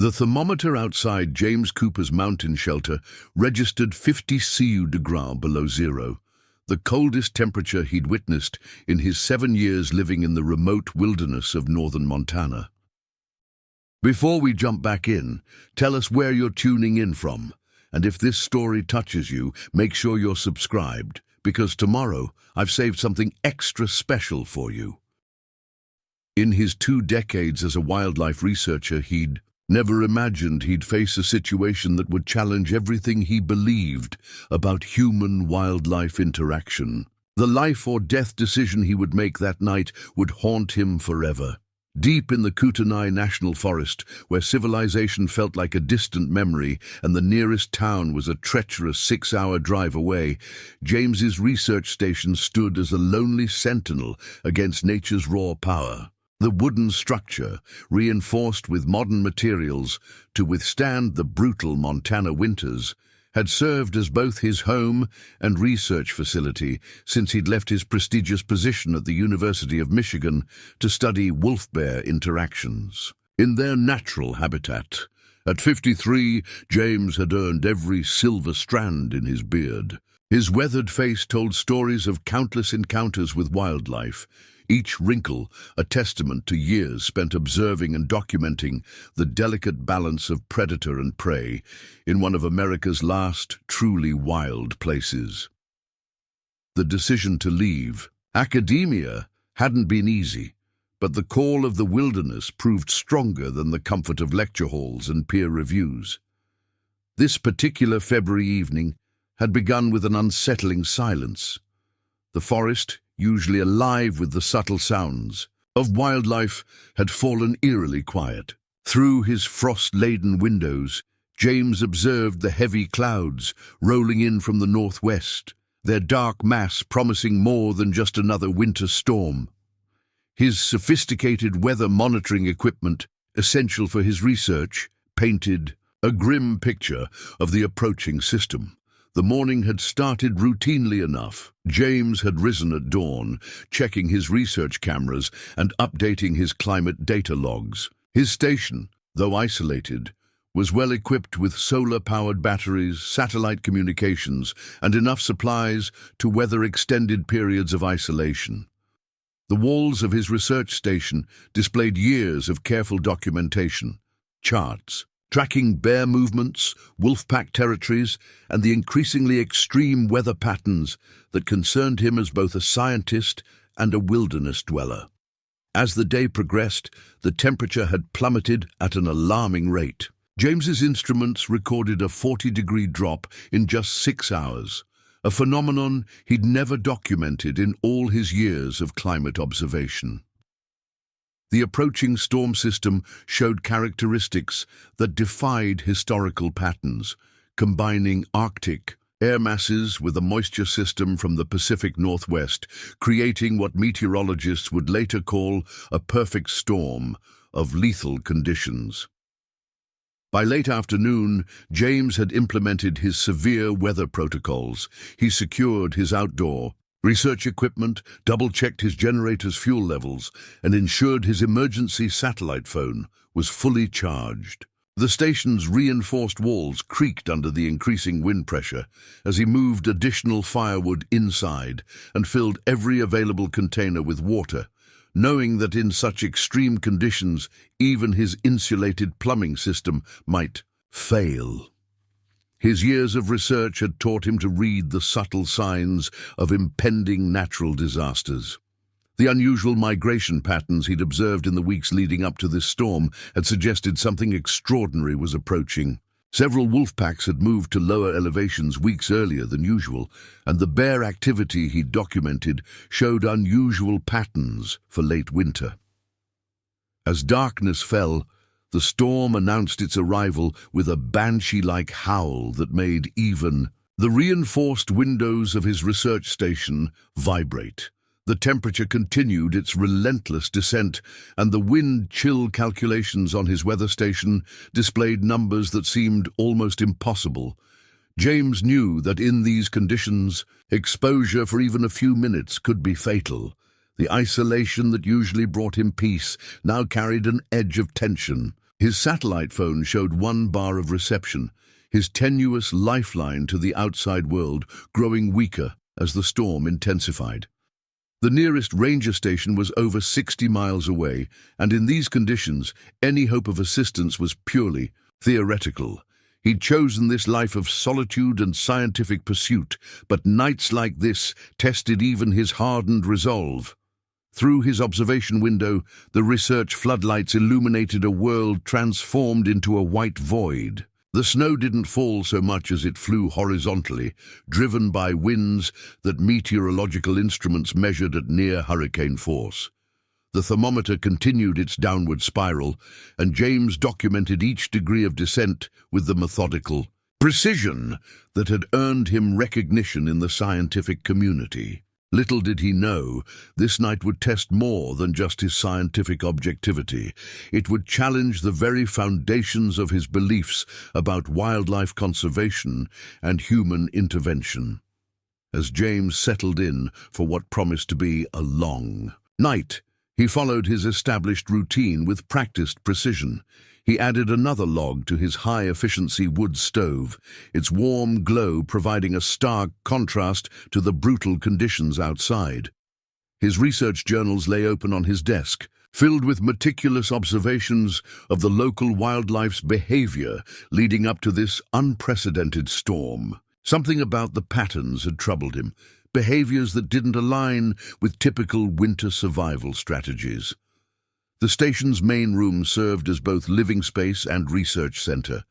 The thermometer outside James Cooper's mountain shelter registered 50 degrees below zero, the coldest temperature he'd witnessed in his 7 years living in the remote wilderness of northern Montana. Before we jump back in, tell us where you're tuning in from, and if this story touches you, make sure you're subscribed, because tomorrow I've saved something extra special for you. In his 2 decades as a wildlife researcher, he'd never imagined he'd face a situation that would challenge everything he believed about human-wildlife interaction. The life-or-death decision he would make that night would haunt him forever. Deep in the Kootenai National Forest, where civilization felt like a distant memory and the nearest town was a treacherous 6-hour drive away, James's research station stood as a lonely sentinel against nature's raw power. The wooden structure, reinforced with modern materials to withstand the brutal Montana winters, had served as both his home and research facility since he'd left his prestigious position at the University of Michigan to study wolf-bear interactions. In their natural habitat, at 53, James had earned every silver strand in his beard. His weathered face told stories of countless encounters with wildlife, each wrinkle a testament to years spent observing and documenting the delicate balance of predator and prey in one of America's last truly wild places. The decision to leave academia hadn't been easy, but the call of the wilderness proved stronger than the comfort of lecture halls and peer reviews. This particular February evening had begun with an unsettling silence. The forest, usually alive with the subtle sounds of wildlife, had fallen eerily quiet. Through his frost-laden windows, James observed the heavy clouds rolling in from the northwest, their dark mass promising more than just another winter storm. His sophisticated weather monitoring equipment, essential for his research, painted a grim picture of the approaching system. The morning had started routinely enough. James had risen at dawn, checking his research cameras and updating his climate data logs. His station, though isolated, was well equipped with solar-powered batteries, satellite communications, and enough supplies to weather extended periods of isolation. The walls of his research station displayed years of careful documentation, charts, tracking bear movements, wolf-pack territories, and the increasingly extreme weather patterns that concerned him as both a scientist and a wilderness dweller. As the day progressed, the temperature had plummeted at an alarming rate. James's instruments recorded a 40-degree drop in just 6 hours, a phenomenon he'd never documented in all his years of climate observation. The approaching storm system showed characteristics that defied historical patterns, combining Arctic air masses with a moisture system from the Pacific Northwest, creating what meteorologists would later call a perfect storm of lethal conditions. By late afternoon, James had implemented his severe weather protocols. He secured his outdoor research equipment, double-checked his generator's fuel levels, and ensured his emergency satellite phone was fully charged. The station's reinforced walls creaked under the increasing wind pressure as he moved additional firewood inside and filled every available container with water, knowing that in such extreme conditions, even his insulated plumbing system might fail. His years of research had taught him to read the subtle signs of impending natural disasters. The unusual migration patterns he'd observed in the weeks leading up to this storm had suggested something extraordinary was approaching. Several wolf packs had moved to lower elevations weeks earlier than usual, and the bear activity he'd documented showed unusual patterns for late winter. As darkness fell, the storm announced its arrival with a banshee-like howl that made even the reinforced windows of his research station vibrate. The temperature continued its relentless descent, and the wind chill calculations on his weather station displayed numbers that seemed almost impossible. James knew that in these conditions, exposure for even a few minutes could be fatal. The isolation that usually brought him peace now carried an edge of tension. His satellite phone showed 1 bar of reception, his tenuous lifeline to the outside world growing weaker as the storm intensified. The nearest ranger station was over 60 miles away, and in these conditions, any hope of assistance was purely theoretical. He'd chosen this life of solitude and scientific pursuit, but nights like this tested even his hardened resolve. Through his observation window, the research floodlights illuminated a world transformed into a white void. The snow didn't fall so much as it flew horizontally, driven by winds that meteorological instruments measured at near hurricane force. The thermometer continued its downward spiral, and James documented each degree of descent with the methodical precision that had earned him recognition in the scientific community. Little did he know, this night would test more than just his scientific objectivity. It would challenge the very foundations of his beliefs about wildlife conservation and human intervention. As James settled in for what promised to be a long night, he followed his established routine with practiced precision. He added another log to his high-efficiency wood stove, its warm glow providing a stark contrast to the brutal conditions outside. His research journals lay open on his desk, filled with meticulous observations of the local wildlife's behavior leading up to this unprecedented storm. Something about the patterns had troubled him, behaviors that didn't align with typical winter survival strategies. The station's main room served as both living space and research center.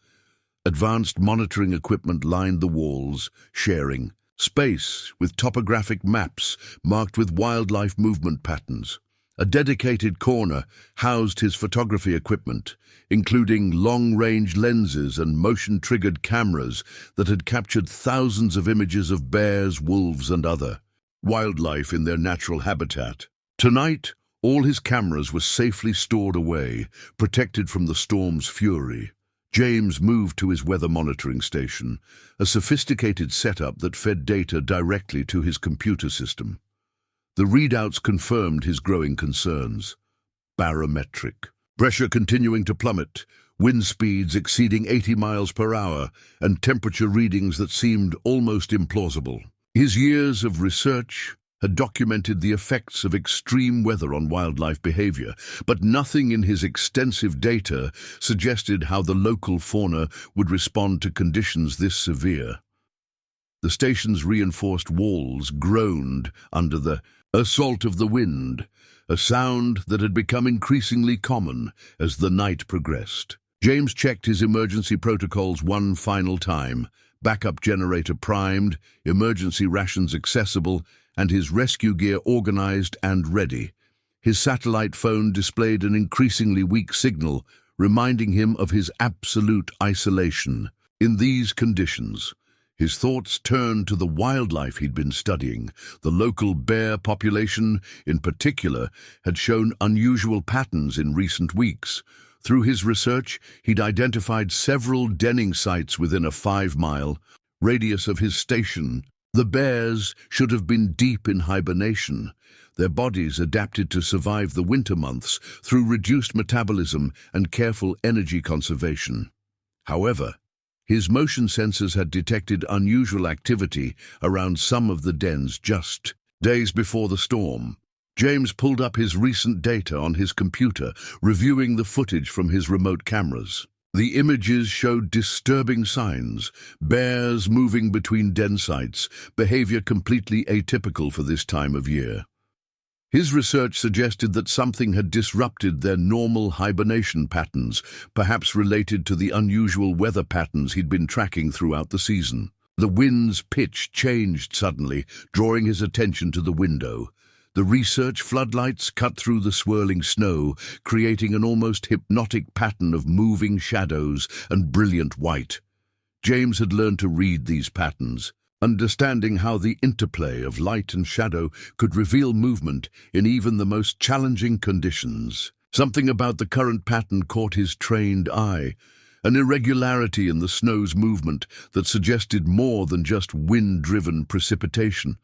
Advanced monitoring equipment lined the walls, sharing space with topographic maps marked with wildlife movement patterns. A dedicated corner housed his photography equipment, including long-range lenses and motion-triggered cameras that had captured thousands of images of bears, wolves, and other wildlife in their natural habitat. Tonight, all his cameras were safely stored away, protected from the storm's fury. James moved to his weather monitoring station, a sophisticated setup that fed data directly to his computer system. The readouts confirmed his growing concerns. Barometric pressure continuing to plummet, wind speeds exceeding 80 miles per hour, and temperature readings that seemed almost implausible. His years of research had documented the effects of extreme weather on wildlife behavior, but nothing in his extensive data suggested how the local fauna would respond to conditions this severe. The station's reinforced walls groaned under the assault of the wind, a sound that had become increasingly common as the night progressed. James checked his emergency protocols one final time, backup generator primed, emergency rations accessible, and his rescue gear organized and ready. His satellite phone displayed an increasingly weak signal, reminding him of his absolute isolation. In these conditions, his thoughts turned to the wildlife he'd been studying. The local bear population, in particular, had shown unusual patterns in recent weeks. Through his research, he'd identified several denning sites within a 5-mile radius of his station. The bears should have been deep in hibernation, their bodies adapted to survive the winter months through reduced metabolism and careful energy conservation. However, his motion sensors had detected unusual activity around some of the dens just days before the storm. James pulled up his recent data on his computer, reviewing the footage from his remote cameras. The images showed disturbing signs, bears moving between den sites, behavior completely atypical for this time of year. His research suggested that something had disrupted their normal hibernation patterns, perhaps related to the unusual weather patterns he'd been tracking throughout the season. The wind's pitch changed suddenly, drawing his attention to the window. The research floodlights cut through the swirling snow, creating an almost hypnotic pattern of moving shadows and brilliant white. James had learned to read these patterns, understanding how the interplay of light and shadow could reveal movement in even the most challenging conditions. Something about the current pattern caught his trained eye, an irregularity in the snow's movement that suggested more than just wind-driven precipitation.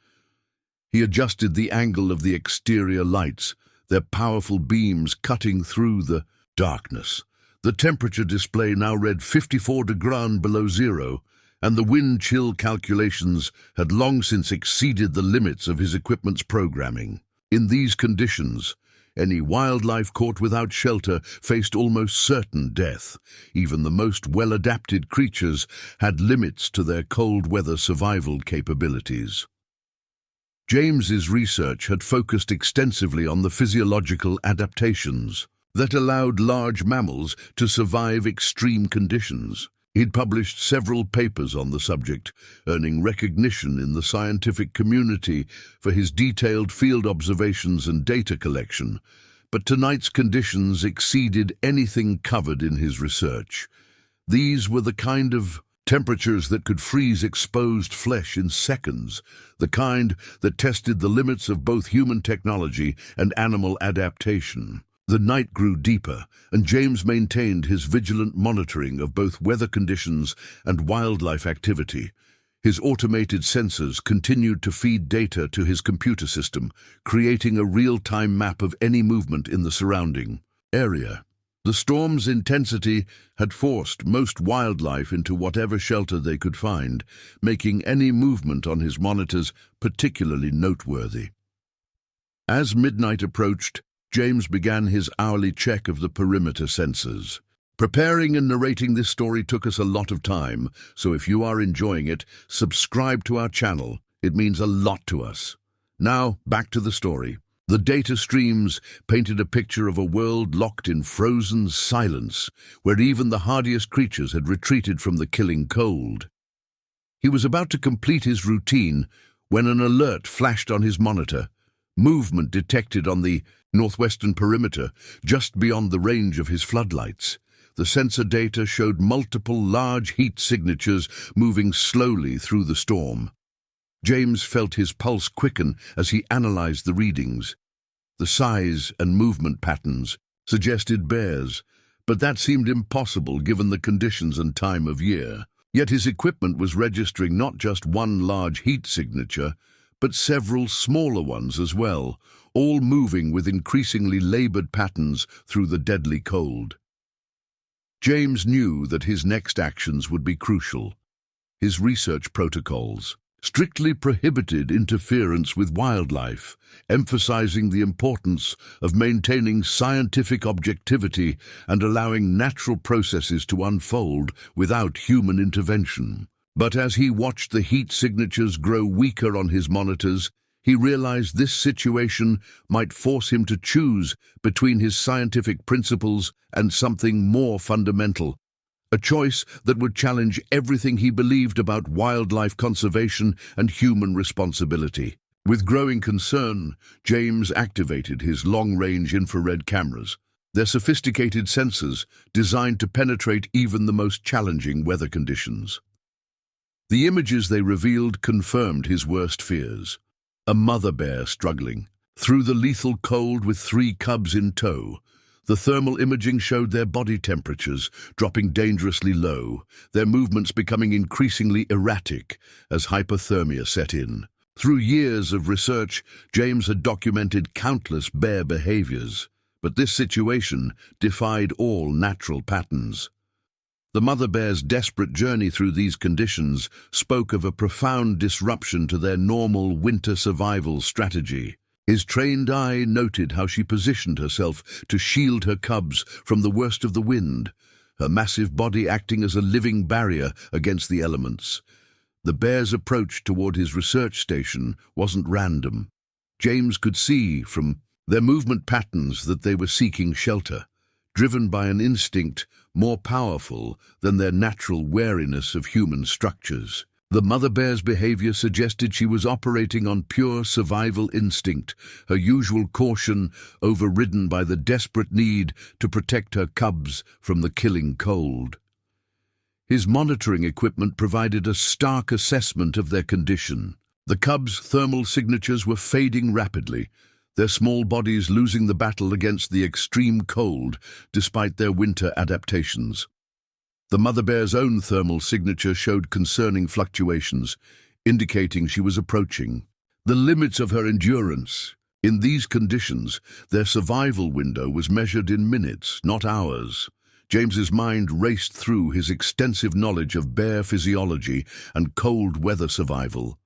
He adjusted the angle of the exterior lights, their powerful beams cutting through the darkness. The temperature display now read 54 degrees below zero, and the wind chill calculations had long since exceeded the limits of his equipment's programming. In these conditions, any wildlife caught without shelter faced almost certain death. Even the most well-adapted creatures had limits to their cold weather survival capabilities. James's research had focused extensively on the physiological adaptations that allowed large mammals to survive extreme conditions. He'd published several papers on the subject, earning recognition in the scientific community for his detailed field observations and data collection. But tonight's conditions exceeded anything covered in his research. These were the kind of temperatures that could freeze exposed flesh in seconds, the kind that tested the limits of both human technology and animal adaptation. The night grew deeper, and James maintained his vigilant monitoring of both weather conditions and wildlife activity. His automated sensors continued to feed data to his computer system, creating a real-time map of any movement in the surrounding area. The storm's intensity had forced most wildlife into whatever shelter they could find, making any movement on his monitors particularly noteworthy. As midnight approached, James began his hourly check of the perimeter sensors. Preparing and narrating this story took us a lot of time, so if you are enjoying it, subscribe to our channel. It means a lot to us. Now, back to the story. The data streams painted a picture of a world locked in frozen silence, where even the hardiest creatures had retreated from the killing cold. He was about to complete his routine when an alert flashed on his monitor. Movement detected on the northwestern perimeter, just beyond the range of his floodlights. The sensor data showed multiple large heat signatures moving slowly through the storm. James felt his pulse quicken as he analyzed the readings. The size and movement patterns suggested bears, but that seemed impossible given the conditions and time of year. Yet his equipment was registering not just one large heat signature, but several smaller ones as well, all moving with increasingly labored patterns through the deadly cold. James knew that his next actions would be crucial. His research protocols strictly prohibited interference with wildlife, emphasizing the importance of maintaining scientific objectivity and allowing natural processes to unfold without human intervention. But as he watched the heat signatures grow weaker on his monitors, he realized this situation might force him to choose between his scientific principles and something more fundamental, a choice that would challenge everything he believed about wildlife conservation and human responsibility. With growing concern, James activated his long-range infrared cameras, their sophisticated sensors designed to penetrate even the most challenging weather conditions. The images they revealed confirmed his worst fears. A mother bear struggling through the lethal cold with 3 cubs in tow. The thermal imaging showed their body temperatures dropping dangerously low, their movements becoming increasingly erratic as hypothermia set in. Through years of research, James had documented countless bear behaviors, but this situation defied all natural patterns. The mother bear's desperate journey through these conditions spoke of a profound disruption to their normal winter survival strategy. His trained eye noted how she positioned herself to shield her cubs from the worst of the wind, her massive body acting as a living barrier against the elements. The bear's approach toward his research station wasn't random. James could see from their movement patterns that they were seeking shelter, driven by an instinct more powerful than their natural wariness of human structures. The mother bear's behavior suggested she was operating on pure survival instinct, her usual caution overridden by the desperate need to protect her cubs from the killing cold. His monitoring equipment provided a stark assessment of their condition. The cubs' thermal signatures were fading rapidly, their small bodies losing the battle against the extreme cold despite their winter adaptations. The mother bear's own thermal signature showed concerning fluctuations, indicating she was approaching the limits of her endurance. In these conditions, their survival window was measured in minutes, not hours. James's mind raced through his extensive knowledge of bear physiology and cold weather survival.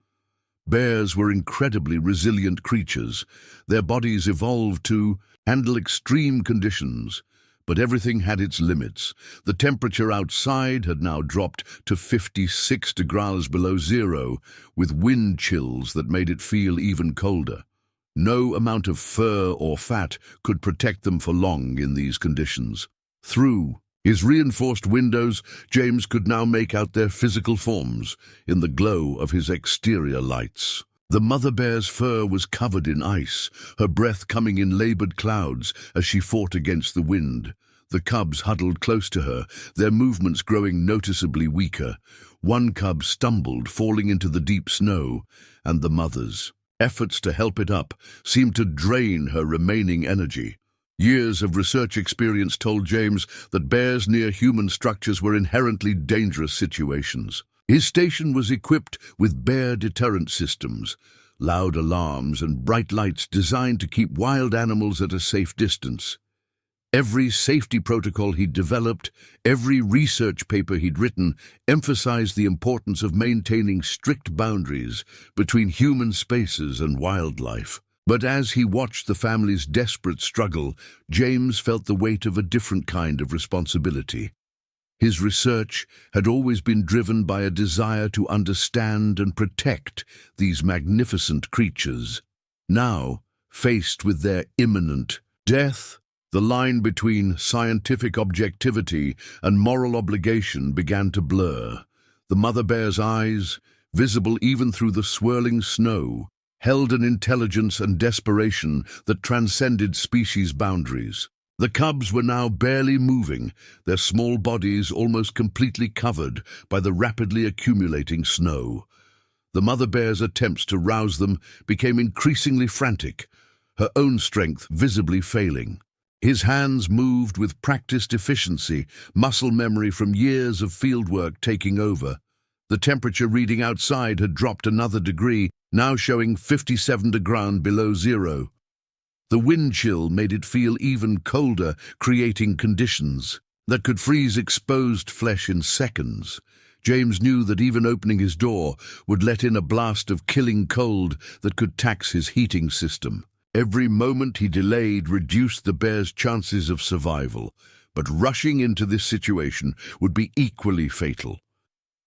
Bears were incredibly resilient creatures. Their bodies evolved to handle extreme conditions, but everything had its limits. The temperature outside had now dropped to 56 degrees below zero, with wind chills that made it feel even colder. No amount of fur or fat could protect them for long in these conditions. Through his reinforced windows, James could now make out their physical forms in the glow of his exterior lights. The mother bear's fur was covered in ice, her breath coming in labored clouds as she fought against the wind. The cubs huddled close to her, their movements growing noticeably weaker. One cub stumbled, falling into the deep snow, and the mother's efforts to help it up seemed to drain her remaining energy. Years of research experience told James that bears near human structures were inherently dangerous situations. His station was equipped with bear deterrent systems, loud alarms and bright lights designed to keep wild animals at a safe distance. Every safety protocol he'd developed, every research paper he'd written, emphasized the importance of maintaining strict boundaries between human spaces and wildlife. But as he watched the family's desperate struggle, James felt the weight of a different kind of responsibility. His research had always been driven by a desire to understand and protect these magnificent creatures. Now, faced with their imminent death, the line between scientific objectivity and moral obligation began to blur. The mother bear's eyes, visible even through the swirling snow, held an intelligence and desperation that transcended species boundaries. The cubs were now barely moving, their small bodies almost completely covered by the rapidly accumulating snow. The mother bear's attempts to rouse them became increasingly frantic, her own strength visibly failing. His hands moved with practiced efficiency, muscle memory from years of fieldwork taking over. The temperature reading outside had dropped another degree, now showing 57 degrees below zero. The wind chill made it feel even colder, creating conditions that could freeze exposed flesh in seconds. James knew that even opening his door would let in a blast of killing cold that could tax his heating system. Every moment he delayed reduced the bear's chances of survival, but rushing into this situation would be equally fatal.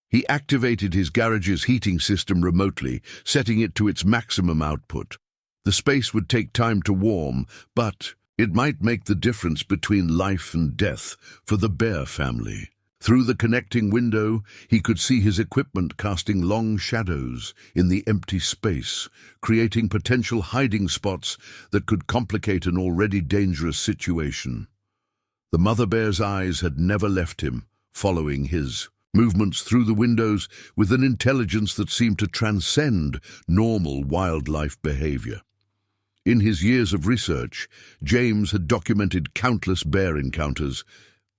He activated his garage's heating system remotely, setting it to its maximum output. The space would take time to warm, but it might make the difference between life and death for the bear family. Through the connecting window, he could see his equipment casting long shadows in the empty space, creating potential hiding spots that could complicate an already dangerous situation. The mother bear's eyes had never left him, following his movements through the windows with an intelligence that seemed to transcend normal wildlife behavior. In his years of research, James had documented countless bear encounters,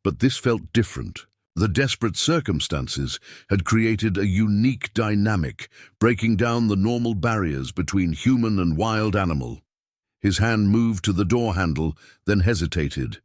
but this felt different. The desperate circumstances had created a unique dynamic, breaking down the normal barriers between human and wild animal. His hand moved to the door handle, then hesitated.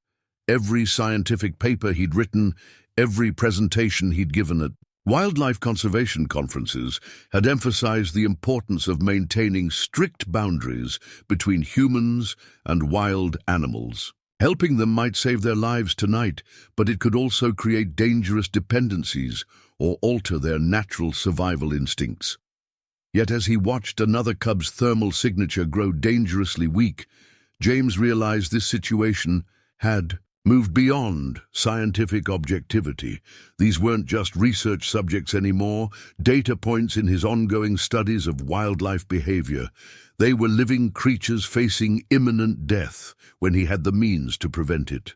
Every scientific paper he'd written, every presentation he'd given at wildlife conservation conferences had emphasized the importance of maintaining strict boundaries between humans and wild animals. Helping them might save their lives tonight, but it could also create dangerous dependencies or alter their natural survival instincts. Yet as he watched another cub's thermal signature grow dangerously weak, James realized this situation had moved beyond scientific objectivity. These weren't just research subjects anymore, data points in his ongoing studies of wildlife behavior. They were living creatures facing imminent death when he had the means to prevent it.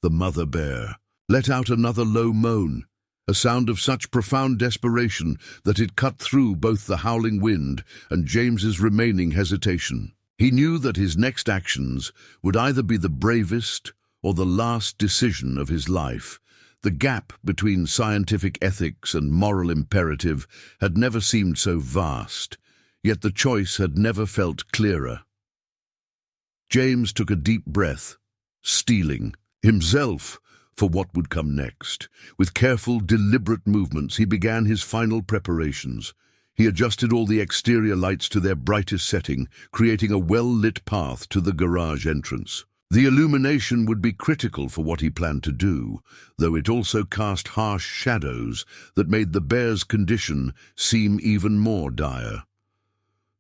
The mother bear let out another low moan, a sound of such profound desperation that it cut through both the howling wind and James's remaining hesitation. He knew that his next actions would either be the bravest or the last decision of his life. The gap between scientific ethics and moral imperative had never seemed so vast, yet the choice had never felt clearer. James took a deep breath, steeling himself for what would come next. With careful, deliberate movements, he began his final preparations. He adjusted all the exterior lights to their brightest setting, creating a well-lit path to the garage entrance. The illumination would be critical for what he planned to do, though it also cast harsh shadows that made the bear's condition seem even more dire.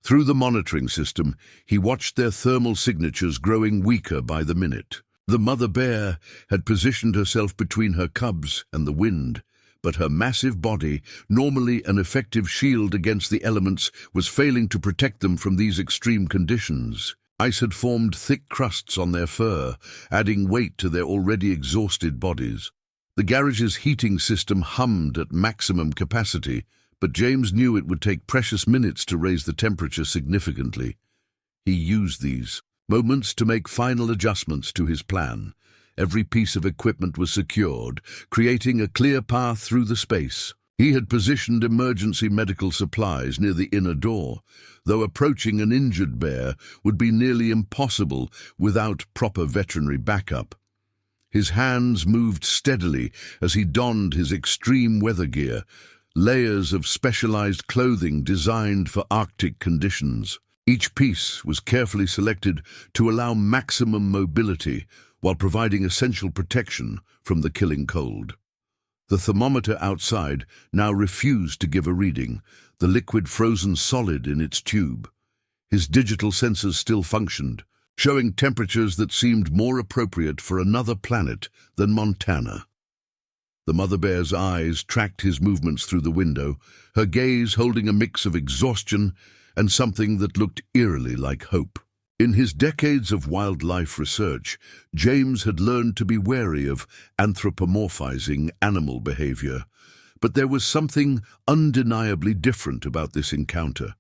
Through the monitoring system, he watched their thermal signatures growing weaker by the minute. The mother bear had positioned herself between her cubs and the wind, but her massive body, normally an effective shield against the elements, was failing to protect them from these extreme conditions. Ice had formed thick crusts on their fur, adding weight to their already exhausted bodies. The garage's heating system hummed at maximum capacity, but James knew it would take precious minutes to raise the temperature significantly. He used these moments to make final adjustments to his plan. Every piece of equipment was secured, creating a clear path through the space. He had positioned emergency medical supplies near the inner door, though approaching an injured bear would be nearly impossible without proper veterinary backup. His hands moved steadily as he donned his extreme weather gear, layers of specialized clothing designed for Arctic conditions. Each piece was carefully selected to allow maximum mobility while providing essential protection from the killing cold. The thermometer outside now refused to give a reading, the liquid frozen solid in its tube. His digital sensors still functioned, showing temperatures that seemed more appropriate for another planet than Montana. The mother bear's eyes tracked his movements through the window, her gaze holding a mix of exhaustion and something that looked eerily like hope. In his decades of wildlife research, James had learned to be wary of anthropomorphizing animal behavior. But there was something undeniably different about this encounter.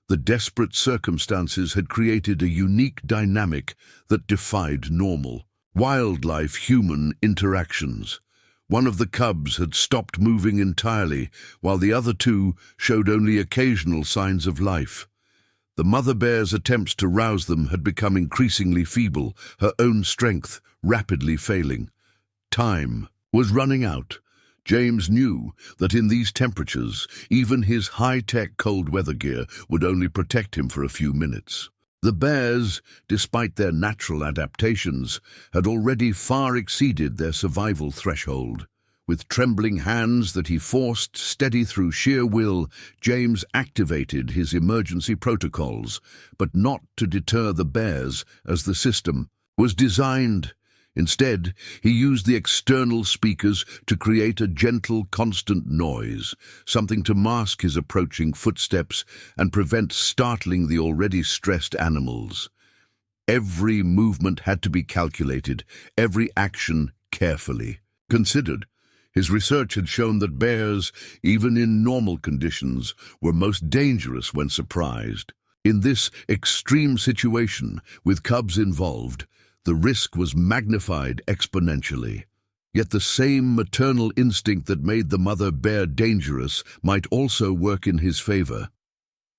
The desperate circumstances had created a unique dynamic that defied normal wildlife-human interactions. One of the cubs had stopped moving entirely, while the other two showed only occasional signs of life. The mother bear's attempts to rouse them had become increasingly feeble, her own strength rapidly failing. Time was running out. James knew that in these temperatures, even his high-tech cold weather gear would only protect him for a few minutes. The bears, despite their natural adaptations, had already far exceeded their survival threshold. With trembling hands that he forced steady through sheer will, James activated his emergency protocols, but not to deter the bears as the system was designed. Instead, he used the external speakers to create a gentle, constant noise, something to mask his approaching footsteps and prevent startling the already stressed animals. Every movement had to be calculated, every action carefully considered. His research had shown that bears, even in normal conditions, were most dangerous when surprised. In this extreme situation, with cubs involved, the risk was magnified exponentially. Yet the same maternal instinct that made the mother bear dangerous might also work in his favor.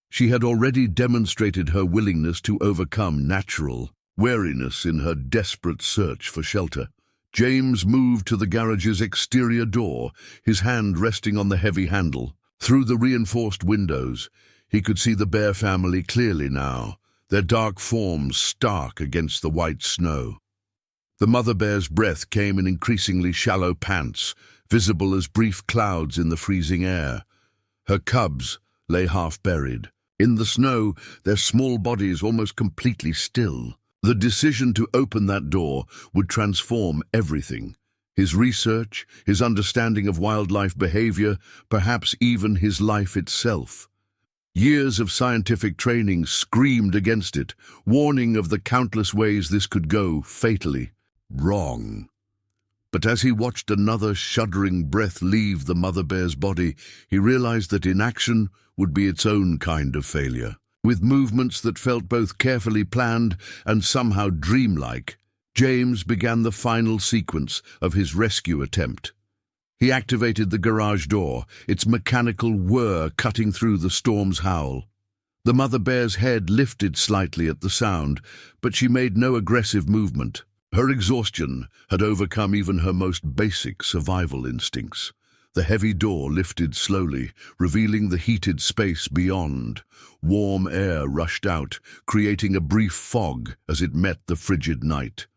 She had already demonstrated her willingness to overcome natural wariness in her desperate search for shelter. James moved to the garage's exterior door, his hand resting on the heavy handle. Through the reinforced windows, he could see the bear family clearly now, their dark forms stark against the white snow. The mother bear's breath came in increasingly shallow pants, visible as brief clouds in the freezing air. Her cubs lay half-buried. In the snow, their small bodies almost completely still. The decision to open that door would transform everything. His research, his understanding of wildlife behavior, perhaps even his life itself. Years of scientific training screamed against it, warning of the countless ways this could go fatally wrong. But as he watched another shuddering breath leave the mother bear's body, he realized that inaction would be its own kind of failure. With movements that felt both carefully planned and somehow dreamlike, James began the final sequence of his rescue attempt. He activated the garage door, its mechanical whir cutting through the storm's howl. The mother bear's head lifted slightly at the sound, but she made no aggressive movement. Her exhaustion had overcome even her most basic survival instincts. The heavy door lifted slowly, revealing the heated space beyond. Warm air rushed out, creating a brief fog as it met the frigid night.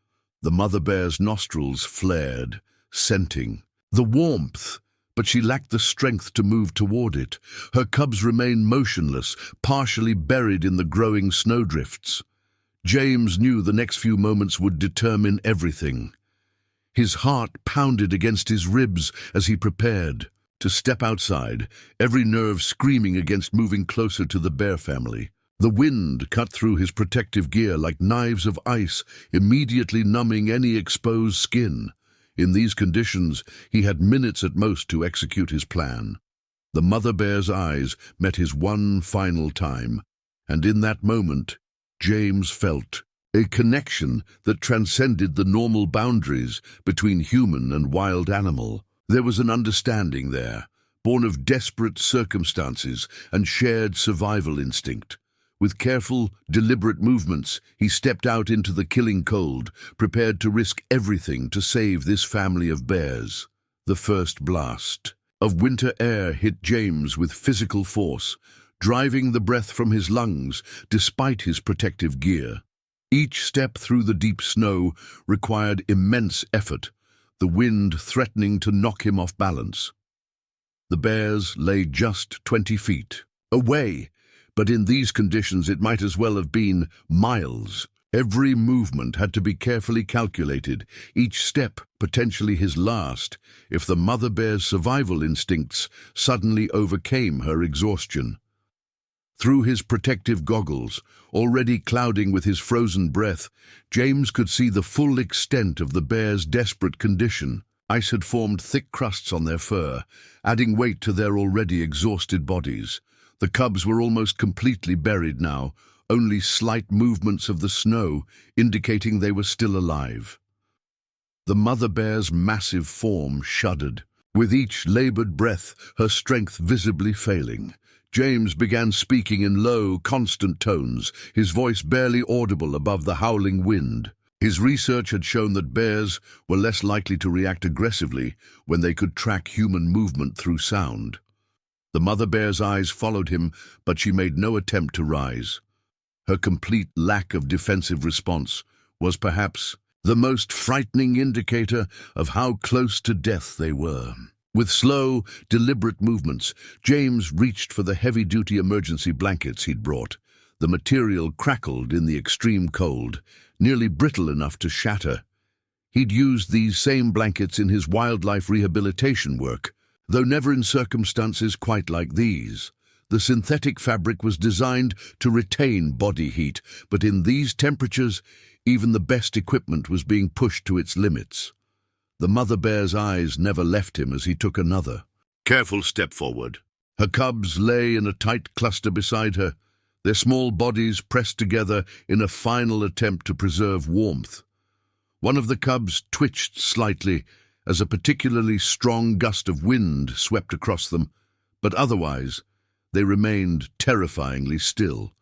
The mother bear's nostrils flared, scenting the warmth, but she lacked the strength to move toward it. Her cubs remained motionless, partially buried in the growing snowdrifts. James knew the next few moments would determine everything. His heart pounded against his ribs as he prepared to step outside, every nerve screaming against moving closer to the bear family. The wind cut through his protective gear like knives of ice, immediately numbing any exposed skin. In these conditions, he had minutes at most to execute his plan. The mother bear's eyes met his one final time, and in that moment, James felt a connection that transcended the normal boundaries between human and wild animal. There was an understanding there, born of desperate circumstances and shared survival instinct. With careful, deliberate movements, he stepped out into the killing cold, prepared to risk everything to save this family of bears. The first blast of winter air hit James with physical force, driving the breath from his lungs despite his protective gear. Each step through the deep snow required immense effort, the wind threatening to knock him off balance. The bears lay just 20 feet away, but in these conditions it might as well have been miles. Every movement had to be carefully calculated, each step potentially his last, if the mother bear's survival instincts suddenly overcame her exhaustion. Through his protective goggles, already clouding with his frozen breath, James could see the full extent of the bear's desperate condition. Ice had formed thick crusts on their fur, adding weight to their already exhausted bodies. The cubs were almost completely buried now, only slight movements of the snow indicating they were still alive. The mother bear's massive form shuddered. With each labored breath, her strength visibly failing. James began speaking in low, constant tones, his voice barely audible above the howling wind. His research had shown that bears were less likely to react aggressively when they could track human movement through sound. The mother bear's eyes followed him, but she made no attempt to rise. Her complete lack of defensive response was perhaps the most frightening indicator of how close to death they were. With slow, deliberate movements, James reached for the heavy-duty emergency blankets he'd brought. The material crackled in the extreme cold, nearly brittle enough to shatter. He'd used these same blankets in his wildlife rehabilitation work, though never in circumstances quite like these. The synthetic fabric was designed to retain body heat, but in these temperatures, even the best equipment was being pushed to its limits. The mother bear's eyes never left him as he took another careful step forward. Her cubs lay in a tight cluster beside her, their small bodies pressed together in a final attempt to preserve warmth. One of the cubs twitched slightly as a particularly strong gust of wind swept across them, but otherwise they remained terrifyingly still.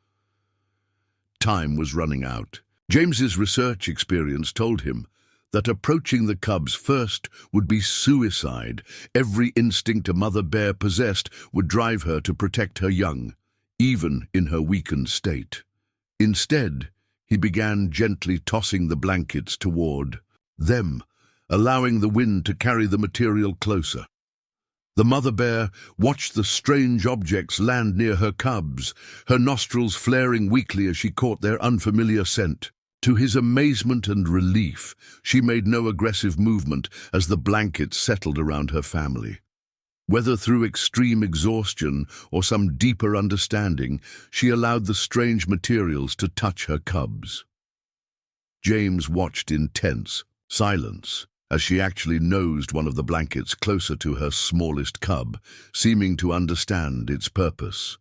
Time was running out. James's research experience told him that approaching the cubs first would be suicide. Every instinct a mother bear possessed would drive her to protect her young, even in her weakened state. Instead, he began gently tossing the blankets toward them, allowing the wind to carry the material closer. The mother bear watched the strange objects land near her cubs, her nostrils flaring weakly as she caught their unfamiliar scent. To his amazement and relief, she made no aggressive movement as the blankets settled around her family. Whether through extreme exhaustion or some deeper understanding, she allowed the strange materials to touch her cubs. James watched in tense silence as she actually nosed one of the blankets closer to her smallest cub, seeming to understand its purpose.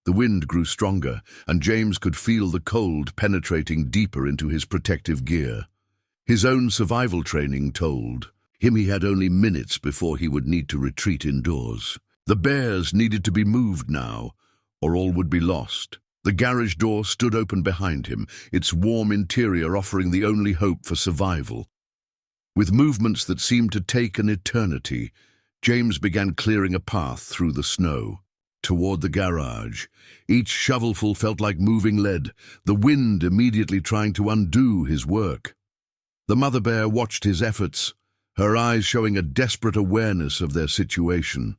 The wind grew stronger, and James could feel the cold penetrating deeper into his protective gear. His own survival training told him he had only minutes before he would need to retreat indoors. The bears needed to be moved now, or all would be lost. The garage door stood open behind him, its warm interior offering the only hope for survival. With movements that seemed to take an eternity, James began clearing a path through the snow. Toward the garage, each shovelful felt like moving lead, the wind immediately trying to undo his work. The mother bear watched his efforts, her eyes showing a desperate awareness of their situation.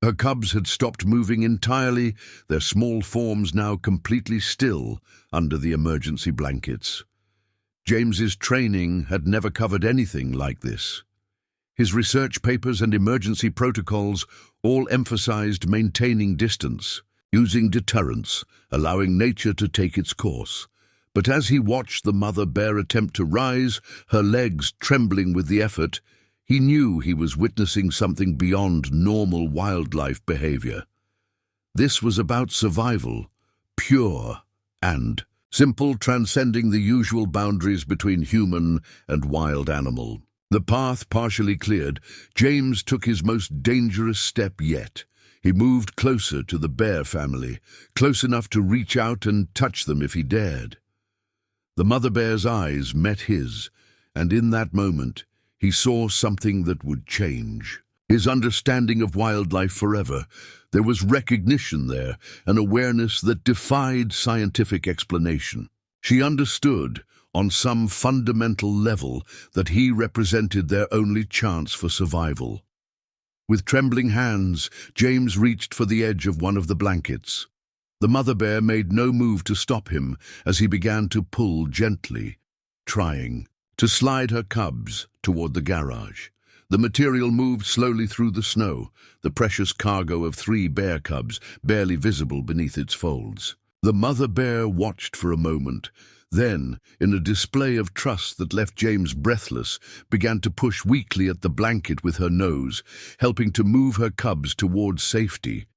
Her cubs had stopped moving entirely, their small forms now completely still under the emergency blankets. James's training had never covered anything like this. His research papers and emergency protocols all emphasized maintaining distance, using deterrence, allowing nature to take its course. But as he watched the mother bear attempt to rise, her legs trembling with the effort, he knew he was witnessing something beyond normal wildlife behavior. This was about survival, pure and simple, transcending the usual boundaries between human and wild animal. The path partially cleared, James took his most dangerous step yet. He moved closer to the bear family, close enough to reach out and touch them if he dared. The mother bear's eyes met his, and in that moment, he saw something that would change his understanding of wildlife forever. There was recognition there, an awareness that defied scientific explanation. She understood, on some fundamental level, that he represented their only chance for survival. With trembling hands, James reached for the edge of one of the blankets. The mother bear made no move to stop him as he began to pull gently, trying to slide her cubs toward the garage. The material moved slowly through the snow, the precious cargo of 3 bear cubs barely visible beneath its folds. The mother bear watched for a moment, then, in a display of trust that left James breathless, began to push weakly at the blanket with her nose, helping to move her cubs towards safety.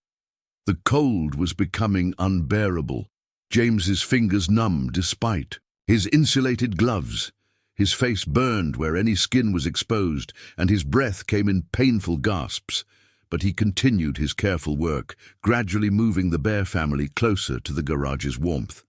The cold was becoming unbearable. James's fingers numbed despite his insulated gloves. His face burned where any skin was exposed, and his breath came in painful gasps. But he continued his careful work, gradually moving the bear family closer to the garage's warmth.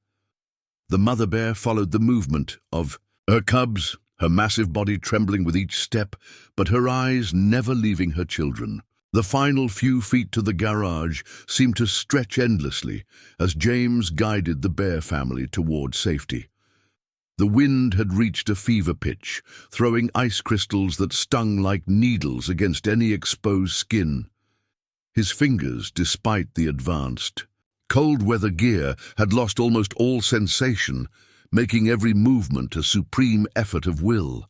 The mother bear followed the movement of her cubs, her massive body trembling with each step, but her eyes never leaving her children. The final few feet to the garage seemed to stretch endlessly as James guided the bear family toward safety. The wind had reached a fever pitch, throwing ice crystals that stung like needles against any exposed skin. His fingers, despite the advanced cold weather gear, had lost almost all sensation, making every movement a supreme effort of will.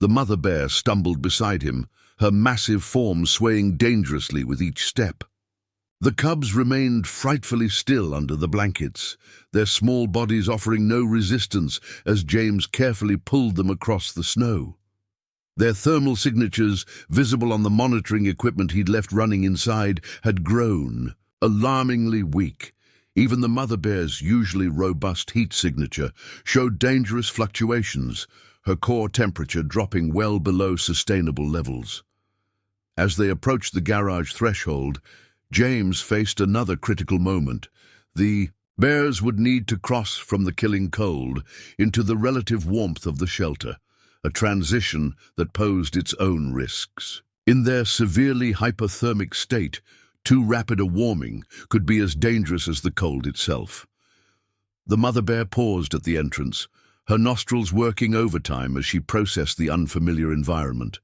The mother bear stumbled beside him, her massive form swaying dangerously with each step. The cubs remained frightfully still under the blankets, their small bodies offering no resistance as James carefully pulled them across the snow. Their thermal signatures, visible on the monitoring equipment he'd left running inside, had grown, alarmingly weak. Even the mother bear's usually robust heat signature showed dangerous fluctuations, her core temperature dropping well below sustainable levels. As they approached the garage threshold, James faced another critical moment. The bears would need to cross from the killing cold into the relative warmth of the shelter, a transition that posed its own risks. In their severely hypothermic state, too rapid a warming could be as dangerous as the cold itself. The mother bear paused at the entrance, her nostrils working overtime as she processed the unfamiliar environment.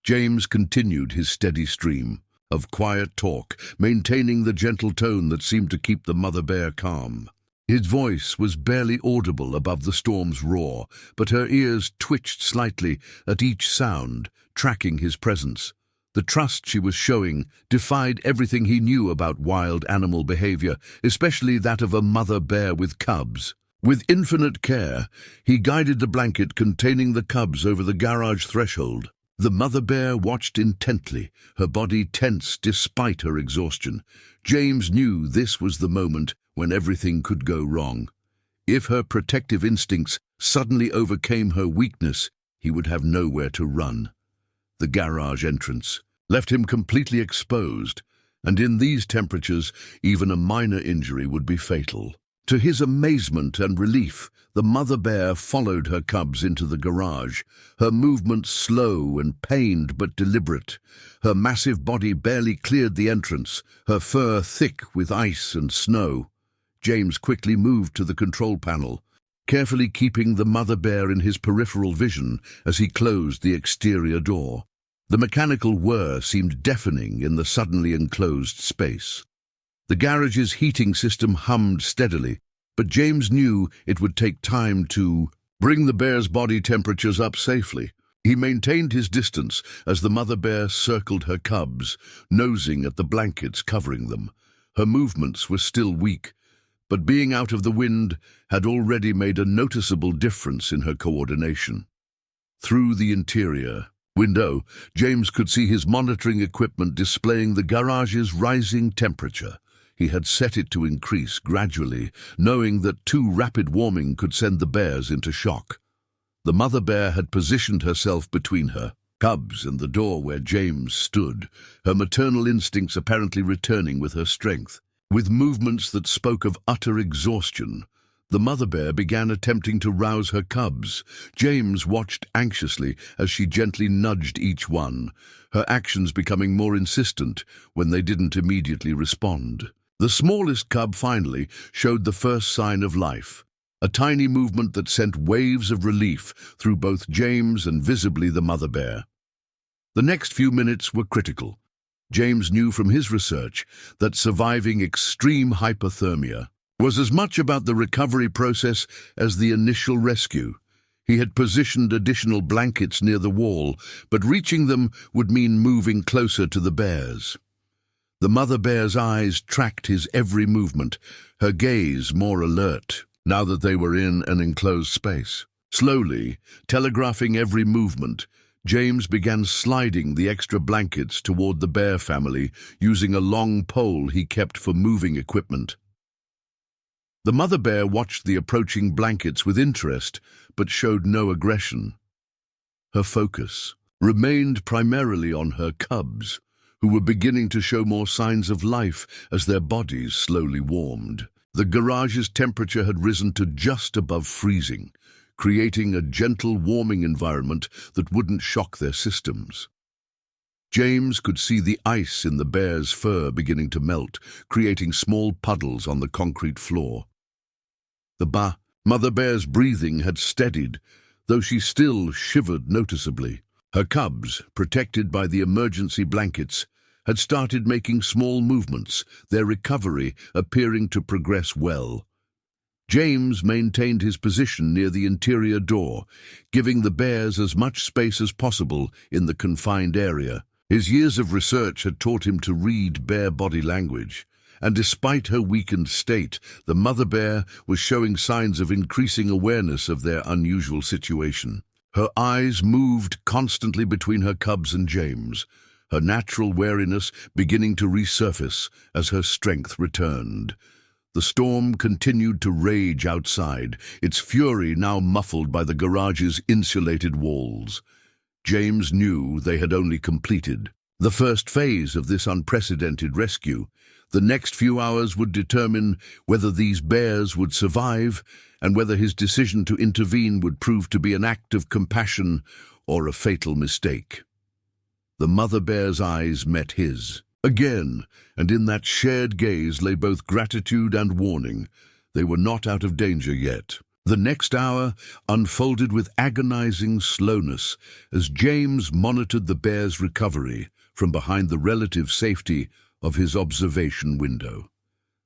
James continued his steady stream of quiet talk, maintaining the gentle tone that seemed to keep the mother bear calm. His voice was barely audible above the storm's roar, but her ears twitched slightly at each sound, tracking his presence. The trust she was showing defied everything he knew about wild animal behavior, especially that of a mother bear with cubs. With infinite care, he guided the blanket containing the cubs over the garage threshold. The mother bear watched intently, her body tense despite her exhaustion. James knew this was the moment when everything could go wrong. If her protective instincts suddenly overcame her weakness, he would have nowhere to run. The garage entrance left him completely exposed, and in these temperatures, even a minor injury would be fatal. To his amazement and relief, the mother bear followed her cubs into the garage, her movements slow and pained but deliberate. Her massive body barely cleared the entrance, her fur thick with ice and snow. James quickly moved to the control panel, carefully keeping the mother bear in his peripheral vision as he closed the exterior door. The mechanical whir seemed deafening in the suddenly enclosed space. The garage's heating system hummed steadily, but James knew it would take time to bring the bear's body temperatures up safely. He maintained his distance as the mother bear circled her cubs, nosing at the blankets covering them. Her movements were still weak, but being out of the wind had already made a noticeable difference in her coordination. Through the interior window, James could see his monitoring equipment displaying the garage's rising temperature. He had set it to increase gradually, knowing that too rapid warming could send the bears into shock. The mother bear had positioned herself between her cubs and the door where James stood, her maternal instincts apparently returning with her strength. With movements that spoke of utter exhaustion, the mother bear began attempting to rouse her cubs. James watched anxiously as she gently nudged each one, her actions becoming more insistent when they didn't immediately respond. The smallest cub finally showed the first sign of life, a tiny movement that sent waves of relief through both James and visibly the mother bear. The next few minutes were critical. James knew from his research that surviving extreme hypothermia was as much about the recovery process as the initial rescue. He had positioned additional blankets near the wall, but reaching them would mean moving closer to the bears. The mother bear's eyes tracked his every movement, her gaze more alert, now that they were in an enclosed space. Slowly, telegraphing every movement, James began sliding the extra blankets toward the bear family, using a long pole he kept for moving equipment. The mother bear watched the approaching blankets with interest, but showed no aggression. Her focus remained primarily on her cubs, who were beginning to show more signs of life as their bodies slowly warmed. The garage's temperature had risen to just above freezing, creating a gentle warming environment that wouldn't shock their systems. James could see the ice in the bear's fur beginning to melt, creating small puddles on the concrete floor. The mother bear's breathing had steadied, though she still shivered noticeably. Her cubs, protected by the emergency blankets, had started making small movements, their recovery appearing to progress well. James maintained his position near the interior door, giving the bears as much space as possible in the confined area. His years of research had taught him to read bear body language, and despite her weakened state, the mother bear was showing signs of increasing awareness of their unusual situation. Her eyes moved constantly between her cubs and James, her natural wariness beginning to resurface as her strength returned. The storm continued to rage outside, its fury now muffled by the garage's insulated walls. James knew they had only completed the first phase of this unprecedented rescue. The next few hours would determine whether these bears would survive and whether his decision to intervene would prove to be an act of compassion or a fatal mistake. The mother bear's eyes met his again, and in that shared gaze lay both gratitude and warning. They were not out of danger yet. The next hour unfolded with agonizing slowness as James monitored the bear's recovery from behind the relative safety of his observation window.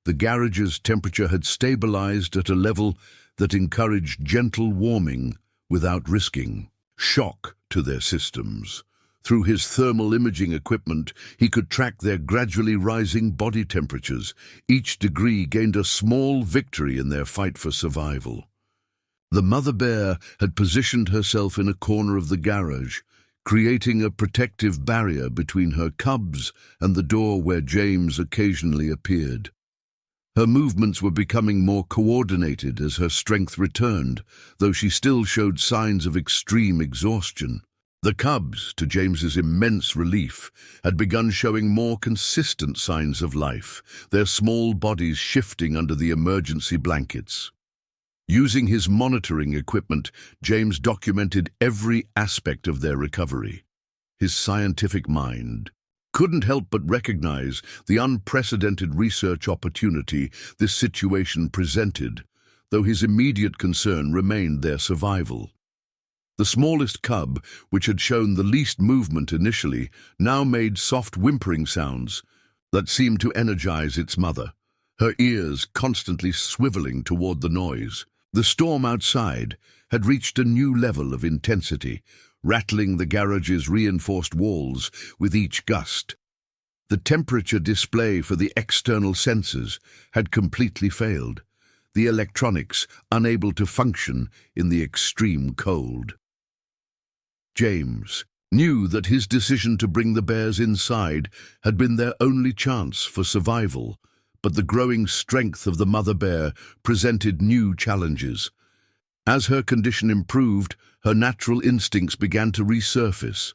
The garage's temperature had stabilized at a level that encouraged gentle warming without risking shock to their systems. Through his thermal imaging equipment, he could track their gradually rising body temperatures. Each degree gained a small victory in their fight for survival. The mother bear had positioned herself in a corner of the garage, creating a protective barrier between her cubs and the door where James occasionally appeared. Her movements were becoming more coordinated as her strength returned, though she still showed signs of extreme exhaustion. The cubs, to James's immense relief, had begun showing more consistent signs of life, their small bodies shifting under the emergency blankets. Using his monitoring equipment, James documented every aspect of their recovery. His scientific mind couldn't help but recognize the unprecedented research opportunity this situation presented, though his immediate concern remained their survival. The smallest cub, which had shown the least movement initially, now made soft whimpering sounds that seemed to energize its mother, her ears constantly swiveling toward the noise. The storm outside had reached a new level of intensity, rattling the garage's reinforced walls with each gust. The temperature display for the external sensors had completely failed, the electronics unable to function in the extreme cold. James knew that his decision to bring the bears inside had been their only chance for survival, but the growing strength of the mother bear presented new challenges. As her condition improved, her natural instincts began to resurface.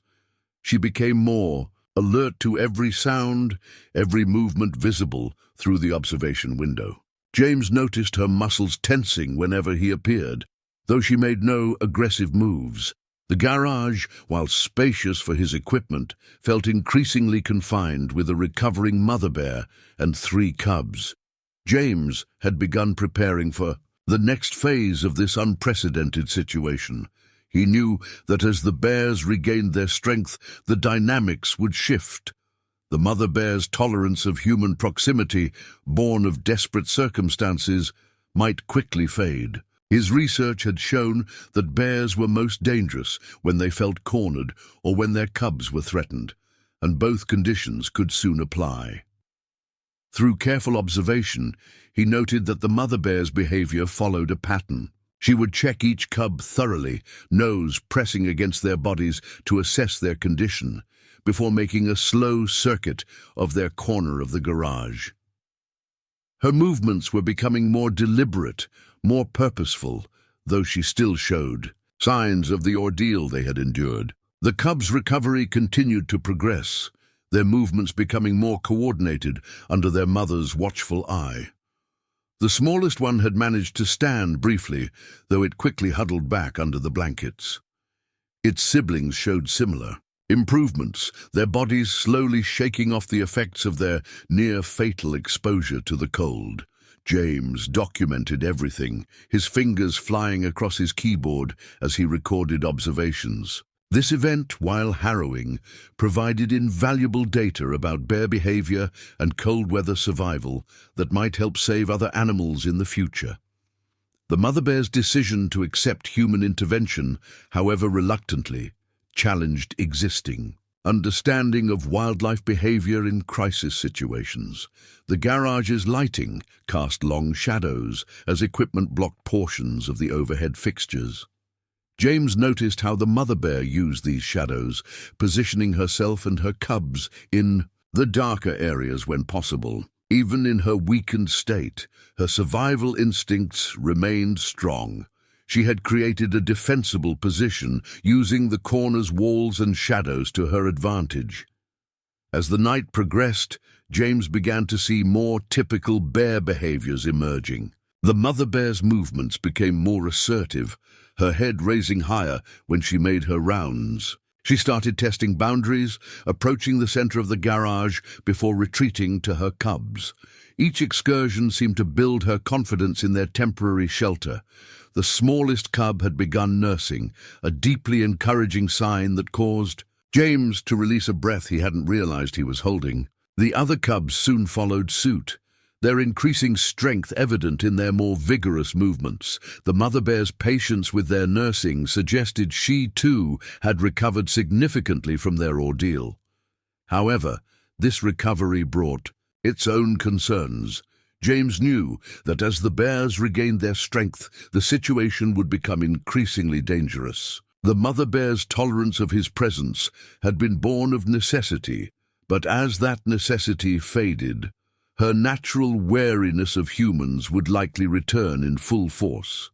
She became more alert to every sound, every movement visible through the observation window. James noticed her muscles tensing whenever he appeared, though she made no aggressive moves. The garage, while spacious for his equipment, felt increasingly confined with a recovering mother bear and 3 cubs. James had begun preparing for the next phase of this unprecedented situation. He knew that as the bears regained their strength, the dynamics would shift. The mother bear's tolerance of human proximity, born of desperate circumstances, might quickly fade. His research had shown that bears were most dangerous when they felt cornered or when their cubs were threatened, and both conditions could soon apply. Through careful observation, he noted that the mother bear's behavior followed a pattern. She would check each cub thoroughly, nose pressing against their bodies to assess their condition, before making a slow circuit of their corner of the garage. Her movements were becoming more deliberate, more purposeful, though she still showed signs of the ordeal they had endured. The cubs' recovery continued to progress, their movements becoming more coordinated under their mother's watchful eye. The smallest one had managed to stand briefly, though it quickly huddled back under the blankets. Its siblings showed similar improvements, their bodies slowly shaking off the effects of their near-fatal exposure to the cold. James documented everything, his fingers flying across his keyboard as he recorded observations. This event, while harrowing, provided invaluable data about bear behavior and cold weather survival that might help save other animals in the future. The mother bear's decision to accept human intervention, however reluctantly, challenged existing understanding of wildlife behavior in crisis situations. The garage's lighting cast long shadows as equipment blocked portions of the overhead fixtures. James noticed how the mother bear used these shadows, positioning herself and her cubs in the darker areas when possible. Even in her weakened state, her survival instincts remained strong. She had created a defensible position, using the corner's walls and shadows to her advantage. As the night progressed, James began to see more typical bear behaviors emerging. The mother bear's movements became more assertive, her head raising higher when she made her rounds. She started testing boundaries, approaching the center of the garage before retreating to her cubs. Each excursion seemed to build her confidence in their temporary shelter. The smallest cub had begun nursing, a deeply encouraging sign that caused James to release a breath he hadn't realized he was holding. The other cubs soon followed suit, their increasing strength evident in their more vigorous movements. The mother bear's patience with their nursing suggested she, too, had recovered significantly from their ordeal. However, this recovery brought its own concerns. James knew that as the bears regained their strength, the situation would become increasingly dangerous. The mother bear's tolerance of his presence had been born of necessity, but as that necessity faded, her natural wariness of humans would likely return in full force.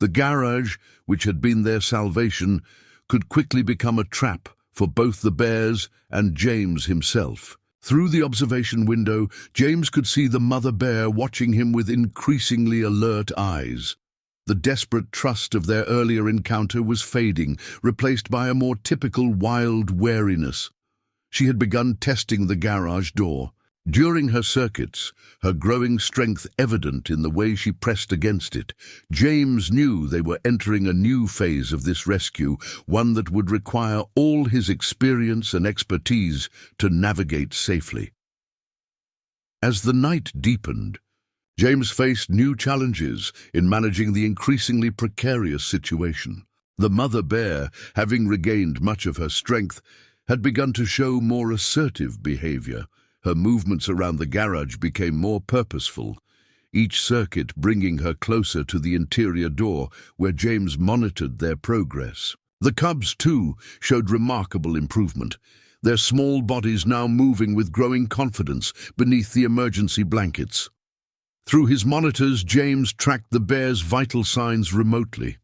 The garage, which had been their salvation, could quickly become a trap for both the bears and James himself. Through the observation window, James could see the mother bear watching him with increasingly alert eyes. The desperate trust of their earlier encounter was fading, replaced by a more typical wild wariness. She had begun testing the garage door. During her circuits, her growing strength evident in the way she pressed against it, James knew they were entering a new phase of this rescue, one that would require all his experience and expertise to navigate safely. As the night deepened, James faced new challenges in managing the increasingly precarious situation. The mother bear, having regained much of her strength, had begun to show more assertive behavior. Her movements around the garage became more purposeful, each circuit bringing her closer to the interior door where James monitored their progress. The cubs, too, showed remarkable improvement, their small bodies now moving with growing confidence beneath the emergency blankets. Through his monitors, James tracked the bears' vital signs remotely.